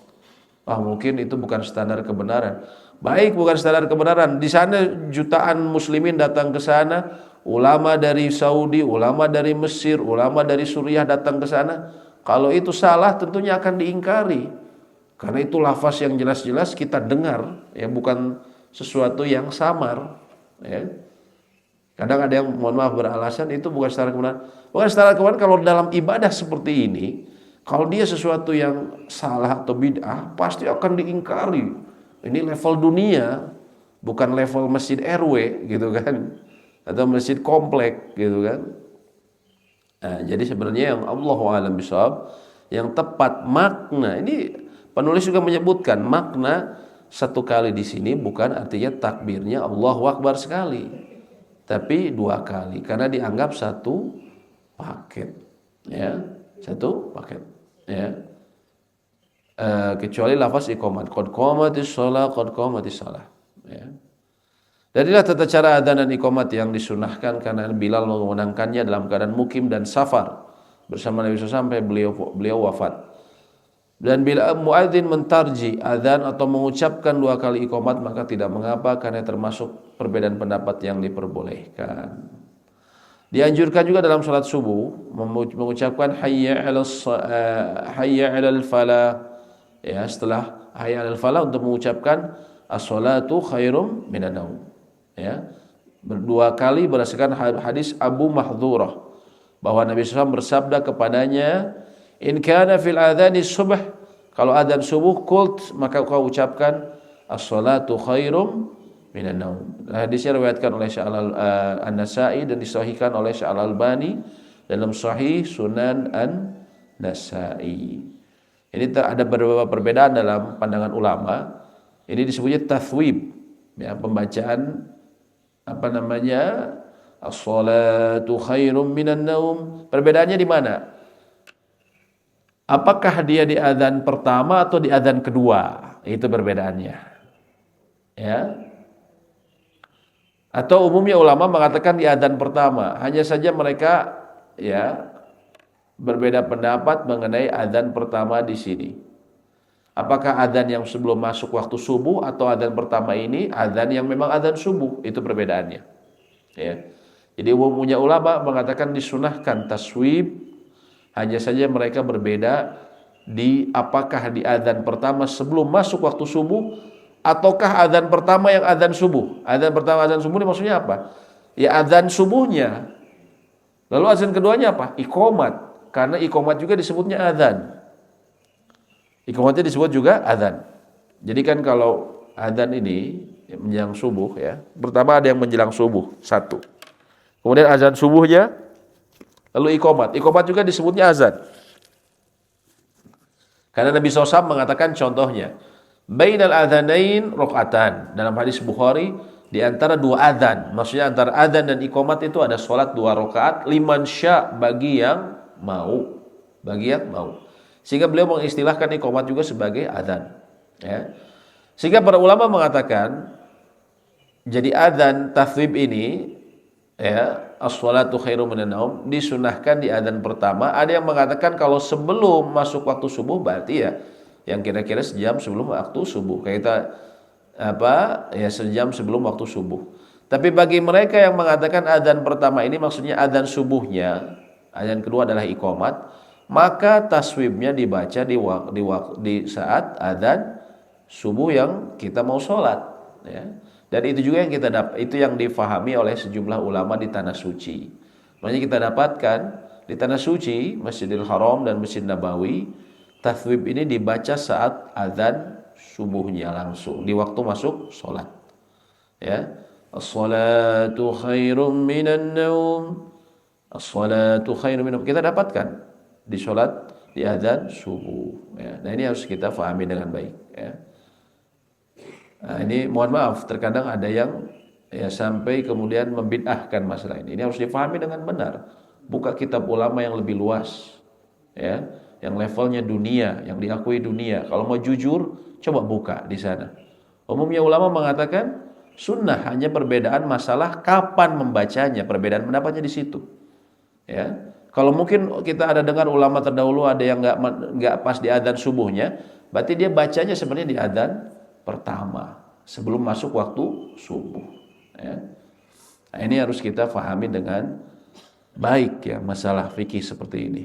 Mungkin itu bukan standar kebenaran. Baik, bukan standar kebenaran. Di sana jutaan muslimin datang ke sana, ulama dari Saudi, ulama dari Mesir, ulama dari Suriah datang ke sana. Kalau itu salah tentunya akan diingkari. Karena itu lafaz yang jelas-jelas kita dengar, ya bukan sesuatu yang samar, ya. Kadang ada yang mohon maaf beralasan itu bukan standar kebenaran. Bukan standar kebenaran kalau dalam ibadah seperti ini. Kalau dia sesuatu yang salah atau bid'ah, pasti akan diingkari. Ini level dunia, bukan level masjid RW gitu kan, atau masjid komplek gitu kan. Nah, jadi sebenarnya yang Allahu a'lam bishawab, yang tepat makna ini penulis juga menyebutkan makna satu kali di sini bukan artinya takbirnya Allahu Akbar sekali, tapi 2 kali karena dianggap satu paket, ya. Satu paket, ya. Kecuali lafaz iqamat, qad qamatis shalah, qad qamatis shalah, ya. Dan inilah tata cara adzan dan iqamat yang disunahkan karena Bilal memenangkannya dalam keadaan mukim dan safar bersama Nabi SAW sampai beliau wafat. Dan bila muadzin mentarji adzan atau mengucapkan 2 kali iqamat maka tidak mengapa karena termasuk perbedaan pendapat yang diperbolehkan. Dianjurkan juga dalam salat subuh mengucapkan hayya 'alal falah, ya, setelah hayya 'alal falah untuk mengucapkan as-salatu khairum minan naum, ya. 2 kali berdasarkan hadis Abu Mahdhurah bahwa Nabi SAW bersabda kepadanya, in kana fil adhani subh, kalau adzan subuh qult maka kau ucapkan as-salatu khairum minan naum. Hadisnya diriwayatkan oleh Syekh An-Nasa'i dan disahihkan oleh Syekh Al-Albani dalam Sahih Sunan An-Nasa'i. Ini ada beberapa perbedaan dalam pandangan ulama. Ini disebutnya tathwib, ya, pembacaan as-salatu khairum minan naum. Perbedaannya di mana? Apakah dia di adzan pertama atau di adzan kedua? Itu perbedaannya. Ya. Atau umumnya ulama mengatakan di adzan pertama. Hanya saja mereka, ya, berbeda pendapat mengenai adzan pertama di sini. Apakah adzan yang sebelum masuk waktu subuh atau adzan pertama ini adzan yang memang adzan subuh? Itu perbedaannya. Ya. Jadi umumnya ulama mengatakan disunahkan taswib. Hanya saja mereka berbeda di apakah di adzan pertama sebelum masuk waktu subuh ataukah adzan pertama yang adzan subuh. Adzan pertama adzan subuh ini maksudnya apa? Ya adzan subuhnya. Lalu adzan keduanya apa? Iqamat. Karena iqamat juga disebutnya adzan. Iqamatnya disebut juga adzan. Jadi kan kalau adzan ini menjelang subuh, ya. Pertama ada yang menjelang subuh, 1. Kemudian adzan subuhnya, lalu iqamat. Iqamat juga disebutnya azan. Karena Nabi SAW mengatakan contohnya, bainal adzanain rakaatan. Dalam hadis Bukhari, di antara 2 adzan, maksudnya antara adzan dan iqamat itu ada salat 2 rakaat, liman sya, bagi yang mau. Bagi yang mau. Sehingga beliau mengistilahkan iqamat juga sebagai adzan, ya. Sehingga para ulama mengatakan jadi adzan tathwib ini, ya, as-salatu khairum minan naum, disunahkan di adzan pertama. Ada yang mengatakan kalau sebelum masuk waktu subuh berarti ya yang kira-kira sejam sebelum waktu subuh. Kayak kita sejam sebelum waktu subuh. Tapi bagi mereka yang mengatakan adzan pertama ini maksudnya adzan subuhnya, adzan kedua adalah iqamat, maka taswibnya dibaca di saat adzan subuh yang kita mau sholat, ya. Dan itu juga yang itu yang difahami oleh sejumlah ulama di tanah suci. Makanya kita dapatkan di tanah suci, Masjidil Haram dan Masjid Nabawi, tathwib ini dibaca saat adzan subuhnya langsung di waktu masuk sholat, ya. As-salatu khairum minan naum. As-salatu khairum minan naum. Kita dapatkan di sholat di adzan subuh, ya. Nah ini harus kita fahami dengan baik, ya. Nah, ini mohon maaf terkadang ada yang, ya, sampai kemudian membid'ahkan masalah ini. Ini harus difahami dengan benar. buka kitab ulama yang lebih luas, ya, yang levelnya dunia, yang diakui dunia. Kalau mau jujur, coba buka di sana. Umumnya ulama mengatakan sunnah, hanya perbedaan masalah kapan membacanya, perbedaan pendapatnya di situ. Ya, kalau mungkin kita ada dengar ulama terdahulu ada yang nggak pas di adzan subuhnya, berarti dia bacanya sebenarnya di adzan pertama sebelum masuk waktu subuh. Ya. Nah, ini harus kita fahami dengan baik ya masalah fikih seperti ini.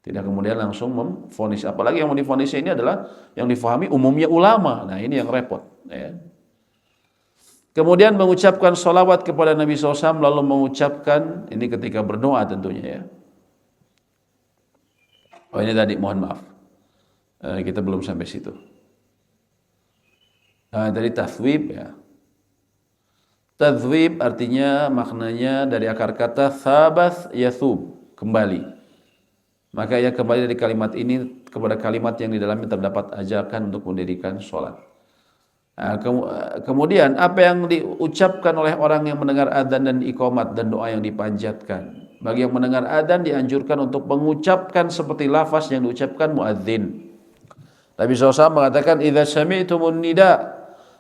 Tidak kemudian langsung memvonis, apalagi yang mau divonisnya ini adalah yang difahami umumnya ulama. Nah ini yang repot. Ya. Kemudian mengucapkan salawat kepada Nabi SAW, lalu mengucapkan, ini ketika berdoa tentunya ya. Oh ini tadi, mohon maaf. Kita belum sampai situ. Dari tathwib ya. Tathwib artinya maknanya dari akar kata thabath yathub, kembali. Maka ia kembali dari kalimat ini kepada kalimat yang di dalamnya terdapat ajakan untuk mendirikan sholat. Kemudian apa yang diucapkan oleh orang yang mendengar adzan dan iqamat dan doa yang dipanjatkan. Bagi yang mendengar adzan dianjurkan untuk mengucapkan seperti lafaz yang diucapkan muadzin. Nabi SAW mengatakan, "Idza sami'tumun nida",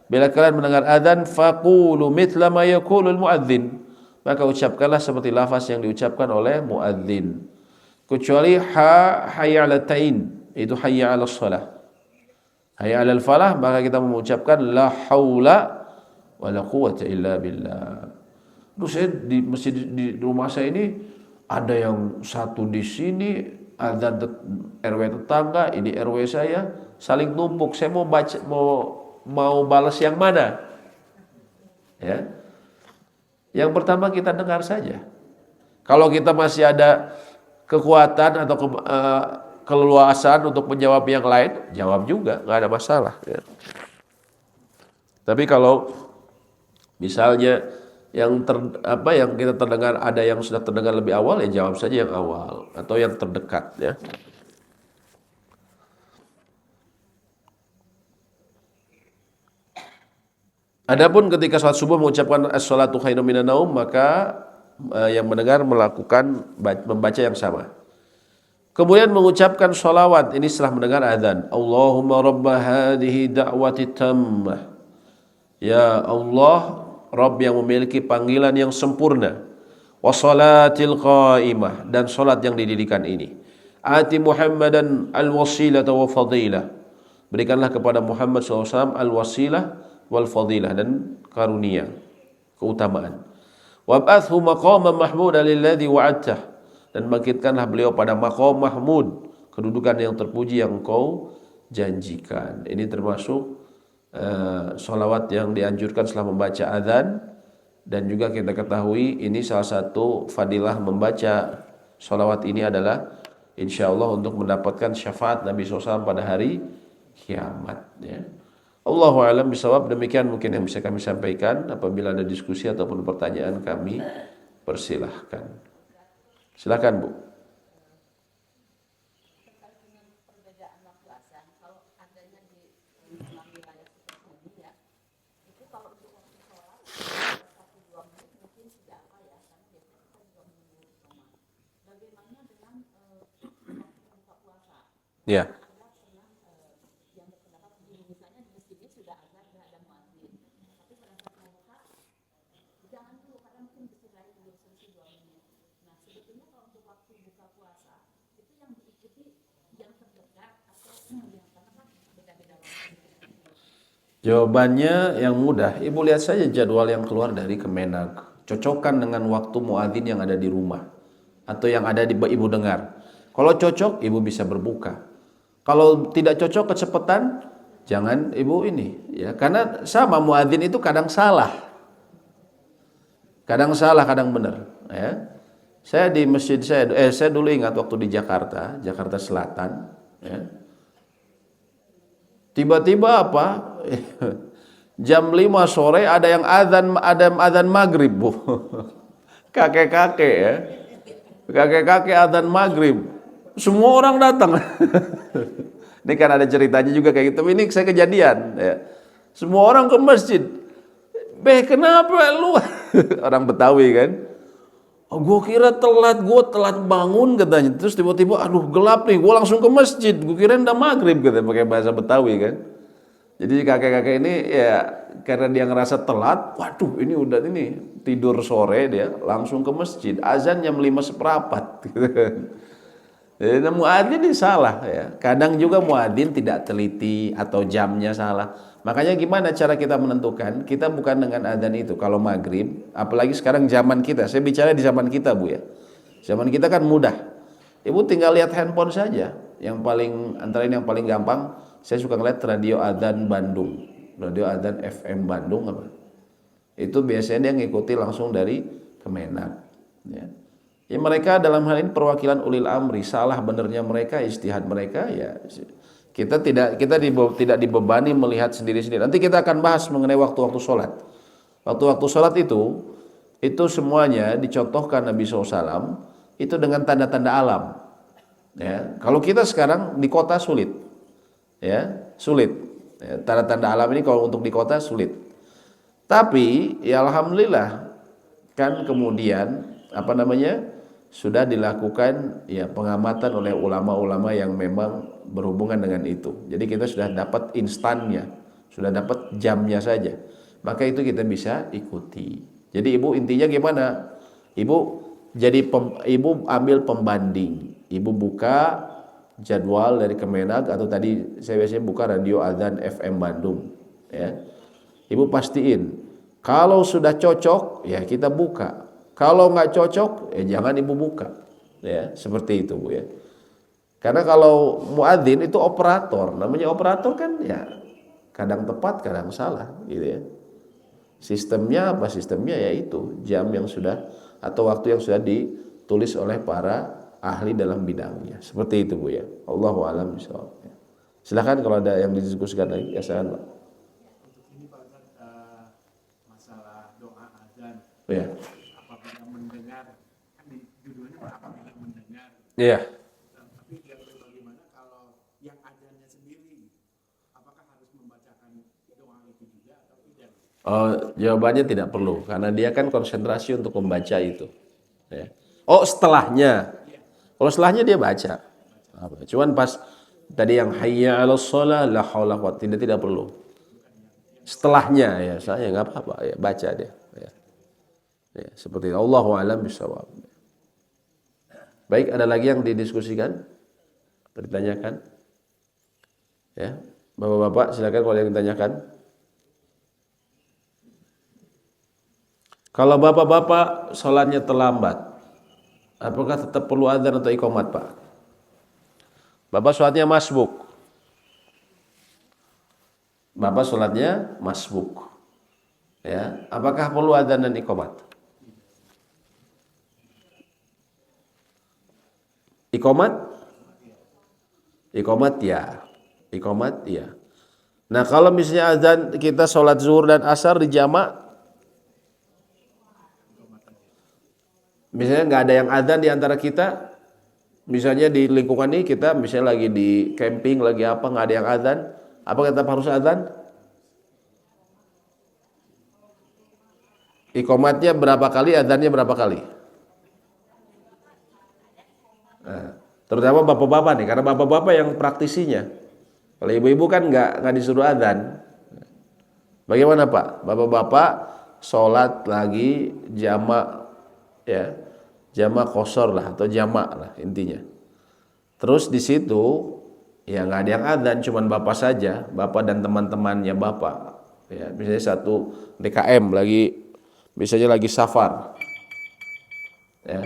bila kalian mendengar adzan, faqulu mithla ma yaqulul muadzin, maka ucapkanlah seperti lafaz yang diucapkan oleh muadzin. Kecuali hayya 'alatain, itu hayya 'alas shalah. Hayya 'alal falah, maka kita mengucapkan la haula wala quwwata illa billah. Terus saya di masjid di rumah saya ini ada yang satu di sini, adzan RW tetangga, ini RW saya, saling numpuk. Saya mau baca, mau balas yang mana? Ya. Yang pertama kita dengar saja. Kalau kita masih ada kekuatan atau keleluasan untuk menjawab yang lain, jawab juga, nggak ada masalah. Ya. Tapi kalau misalnya yang kita terdengar ada yang sudah terdengar lebih awal, ya jawab saja yang awal atau yang terdekat. Ya. Adapun ketika salat subuh mengucapkan as-salatu khairum minan naum, maka yang mendengar membaca yang sama. Kemudian mengucapkan sholawat ini setelah mendengar azan. Allahumma rabba hadhihi da'wati tammah. Ya Allah, Rabb yang memiliki panggilan yang sempurna. Wa salatil qaimah, dan salat yang didirikan ini. Ati Muhammadan al-wasilata wa fadilah. Berikanlah kepada Muhammad SAW al-wasilah wal fadilah, dan karunia, keutamaan. Wab'athu maqaman mahmudan lilladzi wa'adtah, dan bangkitkanlah beliau pada maqam mahmud, kedudukan yang terpuji yang kau janjikan. Ini termasuk sholawat yang dianjurkan setelah membaca azan. Dan juga kita ketahui ini salah satu fadilah membaca sholawat ini adalah insyaallah untuk mendapatkan syafaat Nabi SAW pada hari kiamat. Ya. Allahu a'lam bishawab. Demikian mungkin yang bisa kami sampaikan. Apabila ada diskusi ataupun pertanyaan, kami persilahkan. Silakan Bu. Terkait dengan perbedaan waktu azan, kalau adanya di wilayah seperti ini ya, itu kalau untuk waktu sholat 1-2 menit mungkin sudah apa ya, kan biasanya kita juga menunggu iqamah. Bagaimana dengan waktu buka puasa? Ya. Ada pernah yang berpendapat begini, misalnya di sini sudah azan, sudah ada muadzin, tapi pada saat mau buka jangan dulu karena mungkin masjid lain belum selesai 2 menit. Nah sebetulnya kalau untuk waktu buka puasa itu yang diikuti yang terdekat atau yang karena kan beda-beda waktu. Jawabannya yang mudah. Ibu lihat saja jadwal yang keluar dari Kemenag. Cocokkan dengan waktu muadzin yang ada di rumah atau yang ada di ibu dengar. Kalau cocok, ibu bisa berbuka. Kalau tidak cocok kecepatan, jangan ibu ini. Ya, karena sama muadzin itu kadang salah. Kadang salah, kadang benar. Ya. Saya di masjid saya dulu ingat waktu di Jakarta Selatan. Ya. Tiba-tiba apa? Jam 5 sore ada yang azan maghrib, Bu. Kakek-kakek ya. Kakek-kakek azan maghrib. Semua orang datang. Ini kan ada ceritanya juga kayak gitu. Ini saya kejadian ya. Semua orang ke masjid. Kenapa lu? Orang Betawi kan. Oh, gue kira gue telat bangun katanya. Terus tiba-tiba, aduh gelap nih, gue langsung ke masjid. Gue kira udah maghrib katanya, pakai bahasa Betawi kan. Jadi kakek-kakek ini ya karena dia ngerasa telat, waduh ini udah ini tidur sore dia langsung ke masjid. Azan jam 5:15 gitu kan. Jadi muadzin ini salah ya. Kadang juga muadzin tidak teliti atau jamnya salah. Makanya gimana cara kita menentukan? Kita bukan dengan adzan itu. Kalau maghrib, apalagi sekarang zaman kita. Saya bicara di zaman kita bu ya. Zaman kita kan mudah. Ibu tinggal lihat handphone saja. Yang paling antara ini yang paling gampang. Saya suka ngeliat radio adzan Bandung, radio adzan FM Bandung apa. Itu biasanya dia ngikuti langsung dari Kemenak. Ya. Ya mereka dalam hal ini perwakilan ulil amri, salah benernya mereka, ijtihad mereka ya tidak dibebani melihat sendiri-sendiri. Nanti kita akan bahas mengenai waktu-waktu sholat. Waktu-waktu sholat itu semuanya dicontohkan Nabi SAW itu dengan tanda-tanda alam. Ya, kalau kita sekarang di kota sulit, ya sulit. Ya, tanda-tanda alam ini kalau untuk di kota sulit. Tapi ya alhamdulillah kan kemudian apa namanya sudah dilakukan ya pengamatan oleh ulama-ulama yang memang berhubungan dengan itu. Jadi kita sudah dapat instannya, sudah dapat jamnya saja. Maka itu kita bisa ikuti. Jadi ibu intinya gimana? Ibu ibu ambil pembanding. Ibu buka jadwal dari Kemenak atau tadi saya biasanya buka radio adzan FM Bandung. Ya. Ibu pastiin kalau sudah cocok ya kita buka. Kalau nggak cocok, ya jangan ibu buka, ya seperti itu bu ya. Karena kalau muadzin itu operator, namanya operator kan ya kadang tepat, kadang salah, gitu ya. Sistemnya apa? Sistemnya yaitu jam yang sudah atau waktu yang sudah ditulis oleh para ahli dalam bidangnya, seperti itu bu ya. Allahu a'lam bishawab. Silakan kalau ada yang didiskusikan lagi, ya silakan pak. Untuk ini Pak Ustadz, masalah doa azan. Ya. Apabila mendengar, kan di judulnya apabila mendengar. Iya. Tapi bagaimana kalau yang azannya sendiri, apakah harus membacakan doa itu juga atau tidak? Oh, jawabannya tidak perlu karena dia kan konsentrasi untuk membaca itu. Ya. Oh, setelahnya. Kalau setelahnya dia baca. Cuman pas tadi yang hayya 'alas shalah la haula wa tidak perlu. Setelahnya ya saya nggak apa-apa ya baca dia. Ya. Ya, seperti itu. Allahu a'lam bishawab. Baik, ada lagi yang didiskusikan atau ditanyakan? Ya, bapak-bapak silakan kalau yang ditanyakan. Kalau bapak-bapak sholatnya terlambat, apakah tetap perlu adzan atau iqamat pak? Bapak sholatnya masbuk. Bapak sholatnya masbuk. Ya, apakah perlu adzan dan iqamat? Iqamat? Iqamat ya. Iqamat ya. Nah, kalau misalnya azan kita sholat zuhur dan asar di jamak, misalnya nggak ada yang azan di antara kita, misalnya di lingkungan ini kita misalnya lagi di camping, lagi apa, nggak ada yang azan, apa kita harus azan? Iqamatnya berapa kali, azannya berapa kali? Nah, terutama bapak-bapak nih, karena bapak-bapak yang praktisinya. Kalau ibu-ibu kan nggak disuruh adzan. Bagaimana pak? Bapak-bapak sholat lagi jamak ya, jamak qashar lah atau jamak lah intinya. Terus di situ ya nggak ada yang adzan, cuman bapak saja, bapak dan teman-temannya bapak. Ya, misalnya satu DKM lagi, misalnya lagi safar. Ya.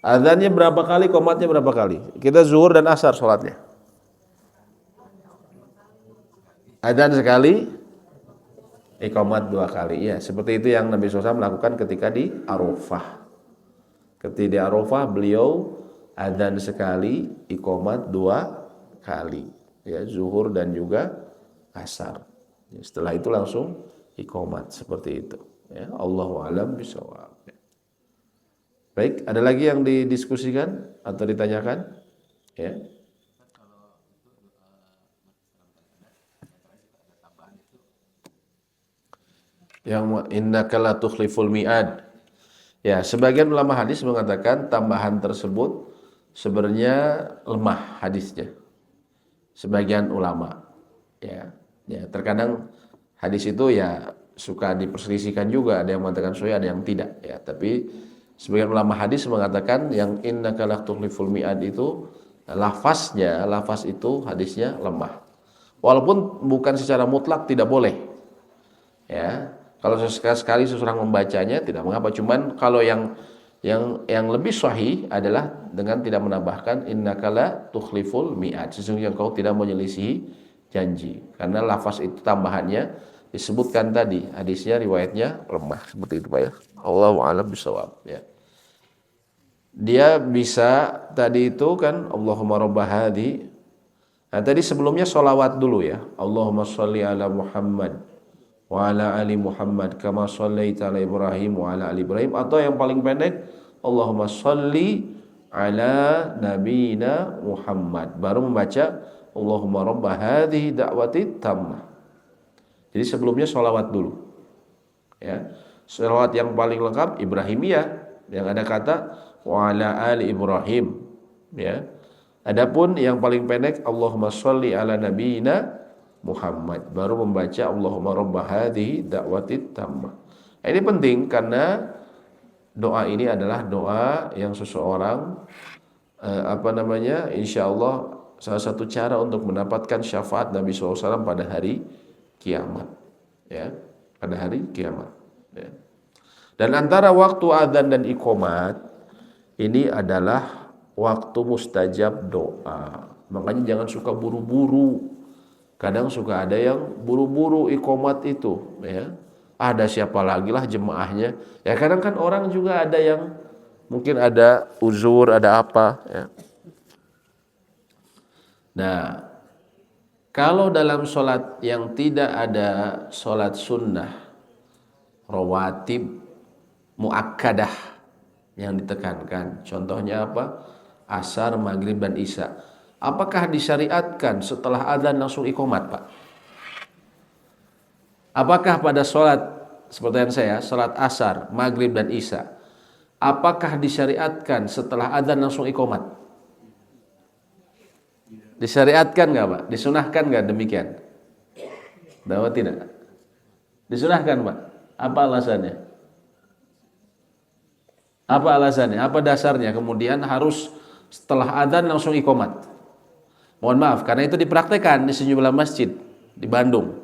Adzannya berapa kali, qomatnya berapa kali? Kita zuhur dan asar sholatnya. Adzan sekali, iqamat 2 kali. Ya, seperti itu yang Nabi SAW melakukan ketika di Arafah. Ketika di Arafah beliau adzan sekali, iqamat 2 kali. Ya, zuhur dan juga asar. Ya, setelah itu langsung iqamat seperti itu. Ya, Allahu a'lam bishawab. Baik, ada lagi yang didiskusikan atau ditanyakan? Ya. Yang innaka la tukhliful mi'ad. Ya, sebagian ulama hadis mengatakan tambahan tersebut sebenarnya lemah hadisnya. Sebagian ulama, ya terkadang hadis itu ya suka diperselisihkan juga, ada yang mengatakan sahih, ada yang tidak, ya. Tapi sebagian ulama hadis mengatakan yang innaka la tukhliful mi'ad itu lafaz itu hadisnya lemah. Walaupun bukan secara mutlak tidak boleh, ya. Kalau sekali seseorang membacanya tidak mengapa. Cuman kalau yang lebih sahih adalah dengan tidak menambahkan innaka la tukhliful mi'ad. Sesungguhnya engkau tidak menyelisihi janji. Karena lafaz itu tambahannya disebutkan tadi, hadisnya riwayatnya lemah seperti itu Pak ya. Allahu a'lam bishawab ya. Dia bisa tadi itu kan Allahumma rabbah hadhi. Nah, tadi sebelumnya sholawat dulu ya. Allahumma sholli ala Muhammad wa ala ali Muhammad kama shallaita ala Ibrahim wa ala ali Ibrahim, atau yang paling pendek Allahumma sholli ala nabiyina Muhammad, baru membaca Allahumma rabbah hadhihi da'wati tammah. Jadi sebelumnya sholawat dulu ya. Sholawat yang paling lengkap Ibrahimiyah yang ada kata wa ala ali Ibrahim ya. Adapun yang paling pendek Allahumma sholli ala nabiyina Muhammad, baru membaca Allahumma rabbah hadhihi da'wati tammah. Ini penting karena doa ini adalah doa yang seseorang insya Allah salah satu cara untuk mendapatkan syafaat Nabi SAW pada hari kiamat, ya, pada hari kiamat. Ya. Dan antara waktu adzan dan iqamat ini adalah waktu mustajab doa. Makanya jangan suka buru-buru. Kadang suka ada yang buru-buru iqamat itu, ya. Ada siapa lagi lah jemaahnya. Ya kadang kan orang juga ada yang mungkin ada uzur, ada apa, ya. Nah, kalau dalam sholat yang tidak ada sholat sunnah, rawatib, muakkadah yang ditekankan, contohnya apa? Asar, maghrib, dan isya. Apakah disyariatkan setelah adzan langsung iqamat, Pak? Apakah pada sholat seperti yang saya, sholat asar, maghrib, dan isya, apakah disyariatkan setelah adzan langsung iqamat? Disyariatkan nggak Pak? Disunahkan nggak demikian? Bahwa tidak? Disunahkan Pak? Apa alasannya? Apa alasannya? Apa dasarnya kemudian harus setelah adzan langsung iqamat? Mohon maaf, karena itu dipraktekkan di sejumlah masjid di Bandung.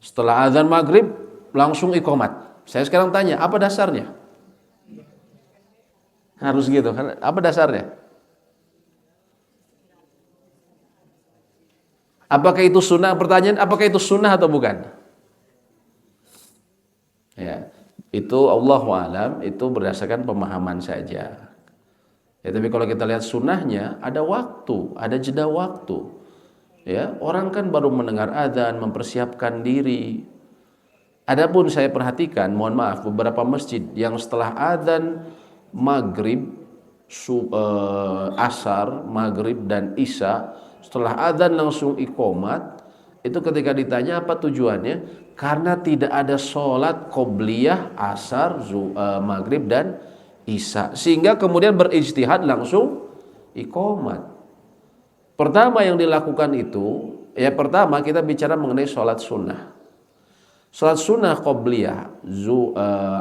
Setelah adzan maghrib langsung iqamat. Saya sekarang tanya, apa dasarnya? Harus gitu, apa dasarnya? Apakah itu sunnah? Pertanyaan, apakah itu sunnah atau bukan? Ya, itu Allahu a'lam, itu berdasarkan pemahaman saja. Ya, tapi kalau kita lihat sunnahnya ada waktu, ada jeda waktu. Ya, orang kan baru mendengar adzan, mempersiapkan diri. Adapun saya perhatikan, mohon maaf, beberapa masjid yang setelah adzan maghrib, asar, maghrib dan isya, setelah adzan langsung iqamat, itu ketika ditanya apa tujuannya, karena tidak ada sholat qobliyah, asar, maghrib dan isya, sehingga kemudian berijtihad langsung iqamat. Pertama yang dilakukan itu, ya pertama kita bicara mengenai sholat sunnah. Sholat sunnah qobliyah,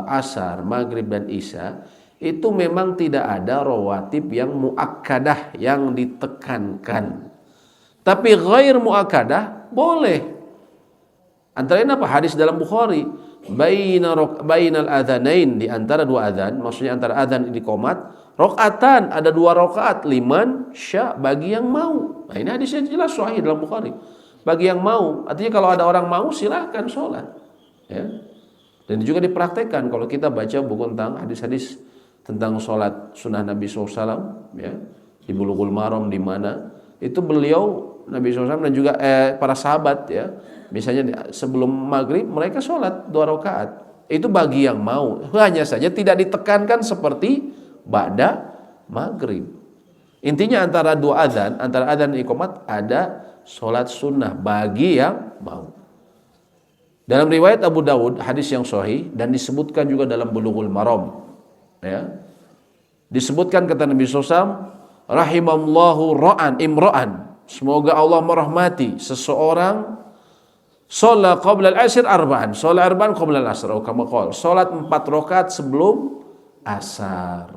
asar, maghrib dan isya, itu memang tidak ada rawatib yang muakkadah, yang ditekankan. Tapi ghair muakkadah boleh. Antara lain apa? Hadis dalam Bukhari, bainal adzanain, di antara dua adzan, maksudnya antara adzan dan iqamat, rakaatan, ada 2 rakaat, liman sya, bagi yang mau. Nah, ini hadisnya jelas sahih dalam Bukhari. Bagi yang mau, artinya kalau ada orang mau silahkan sholat, ya. Dan juga dipraktekkan kalau kita baca buku tentang hadis-hadis tentang sholat sunnah Nabi SAW, ya, di Bulughul Maram, di mana itu beliau Nabi SAW dan juga para sahabat, ya, misalnya sebelum maghrib mereka sholat 2 rakaat. Itu bagi yang mau, hanya saja tidak ditekankan seperti ba'da maghrib. Intinya antara dua adzan, antara adzan dan iqamat ada sholat sunnah bagi yang mau. Dalam riwayat Abu Dawud hadis yang sahih dan disebutkan juga dalam Bulughul Maram, Ya. Disebutkan kata Nabi SAW, rahimallahu imra'an. Semoga Allah merahmati seseorang sholat qabla al-asr arba'an. Sholat arba'an qabla al-asr. Sholat 4 rakaat sebelum asar.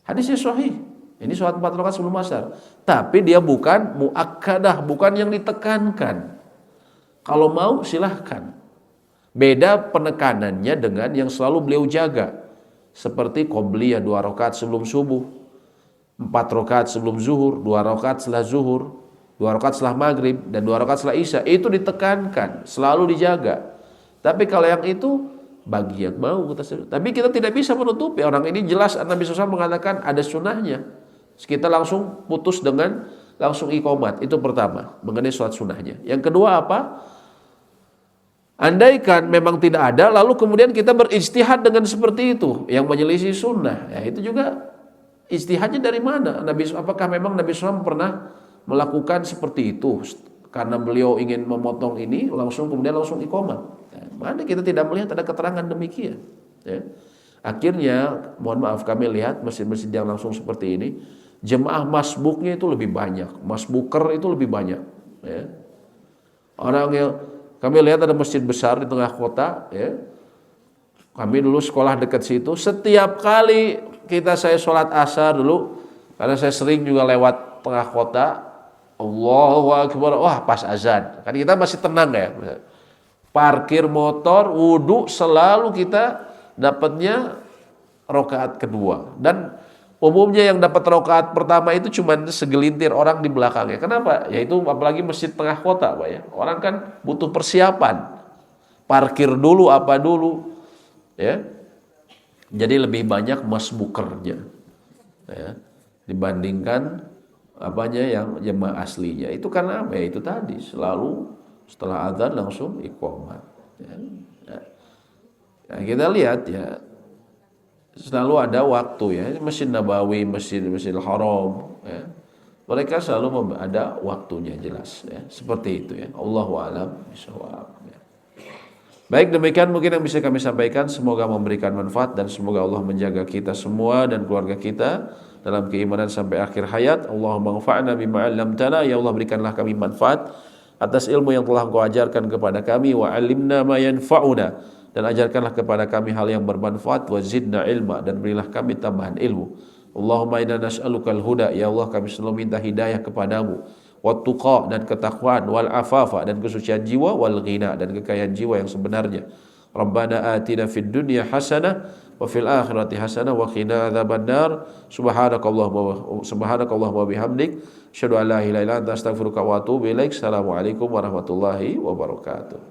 Hadisnya sahih. Ini sholat 4 rakaat sebelum asar. Tapi dia bukan muakkadah, bukan yang ditekankan. Kalau mau silahkan. Beda penekanannya dengan yang selalu beliau jaga. Seperti qobliyah 2 rakaat sebelum subuh, 4 rakaat sebelum zuhur, 2 rakaat setelah zuhur, 2 rakaat setelah maghrib, dan 2 rakaat setelah isya. Itu ditekankan, selalu dijaga. Tapi kalau yang itu bagi yang mau kita. Tapi kita tidak bisa menutupi, orang ini jelas Nabi SAW mengatakan ada sunnahnya. Kita langsung putus dengan langsung iqomat. Itu pertama, mengenai sholat sunnahnya. Yang kedua apa? Andaikan memang tidak ada, lalu kemudian kita berijtihad dengan seperti itu, yang menyelisih sunnah, ya itu juga ijtihadnya dari mana? Apakah memang Nabi SAW pernah melakukan seperti itu? Karena beliau ingin memotong ini, kemudian langsung iqamah. Ya, mana kita tidak melihat ada keterangan demikian. Ya. Akhirnya, mohon maaf, kami lihat masjid-masjid yang langsung seperti ini, jemaah masbuknya itu lebih banyak, masbuker itu lebih banyak. Ya. Orang yang kami lihat ada masjid besar di tengah kota, ya. Kami dulu sekolah dekat situ. Setiap kali saya sholat asar dulu, karena saya sering juga lewat tengah kota, Allahu Akbar, wah pas azan. Kan kita masih tenang ya. Parkir motor, wudhu, selalu kita dapatnya rakaat kedua. Dan umumnya yang dapat rakaat pertama itu cuma segelintir orang di belakangnya. Kenapa? Yaitu apalagi masjid tengah kota, Pak ya. Orang kan butuh persiapan. Parkir dulu apa dulu, ya. Jadi lebih banyak masbukernya, ya, dibandingkan yang jemaah aslinya. Itu karena apa? Ya, itu tadi selalu setelah azan langsung iqamah. Ya. Ya, kita lihat ya. Selalu ada waktu ya, Masjid Nabawi, Masjidil Haram ya. Mereka selalu ada waktunya jelas ya. Seperti itu ya. Allahu a'lam bishawab ya. Baik, demikian mungkin yang bisa kami sampaikan, semoga memberikan manfaat dan semoga Allah menjaga kita semua dan keluarga kita dalam keimanan sampai akhir hayat. Allahumma anfa'na bima 'allamtana, ya Allah berikanlah kami manfaat atas ilmu yang telah Engkau ajarkan kepada kami, wa 'allimna ma yanfa'una, dan ajarkanlah kepada kami hal yang bermanfaat, wa zidna ilma, dan berilah kami tambahan ilmu. Allahumma inna nas'alukal huda, ya Allah kami selalu minta hidayah kepadamu, wat tuqa, dan ketakwaan, wal afafa, dan kesucian jiwa, wal ghina, dan kekayaan jiwa yang sebenarnya. Rabbana atina fid dunya hasanah wa fil akhirati hasanah wa qina adzabannar. Subhanakallahumma wa bihamdik, asyhadu an la ilaha illa anta, astaghfiruka wa atubu ilaik. Assalamualaikum warahmatullahi wabarakatuh.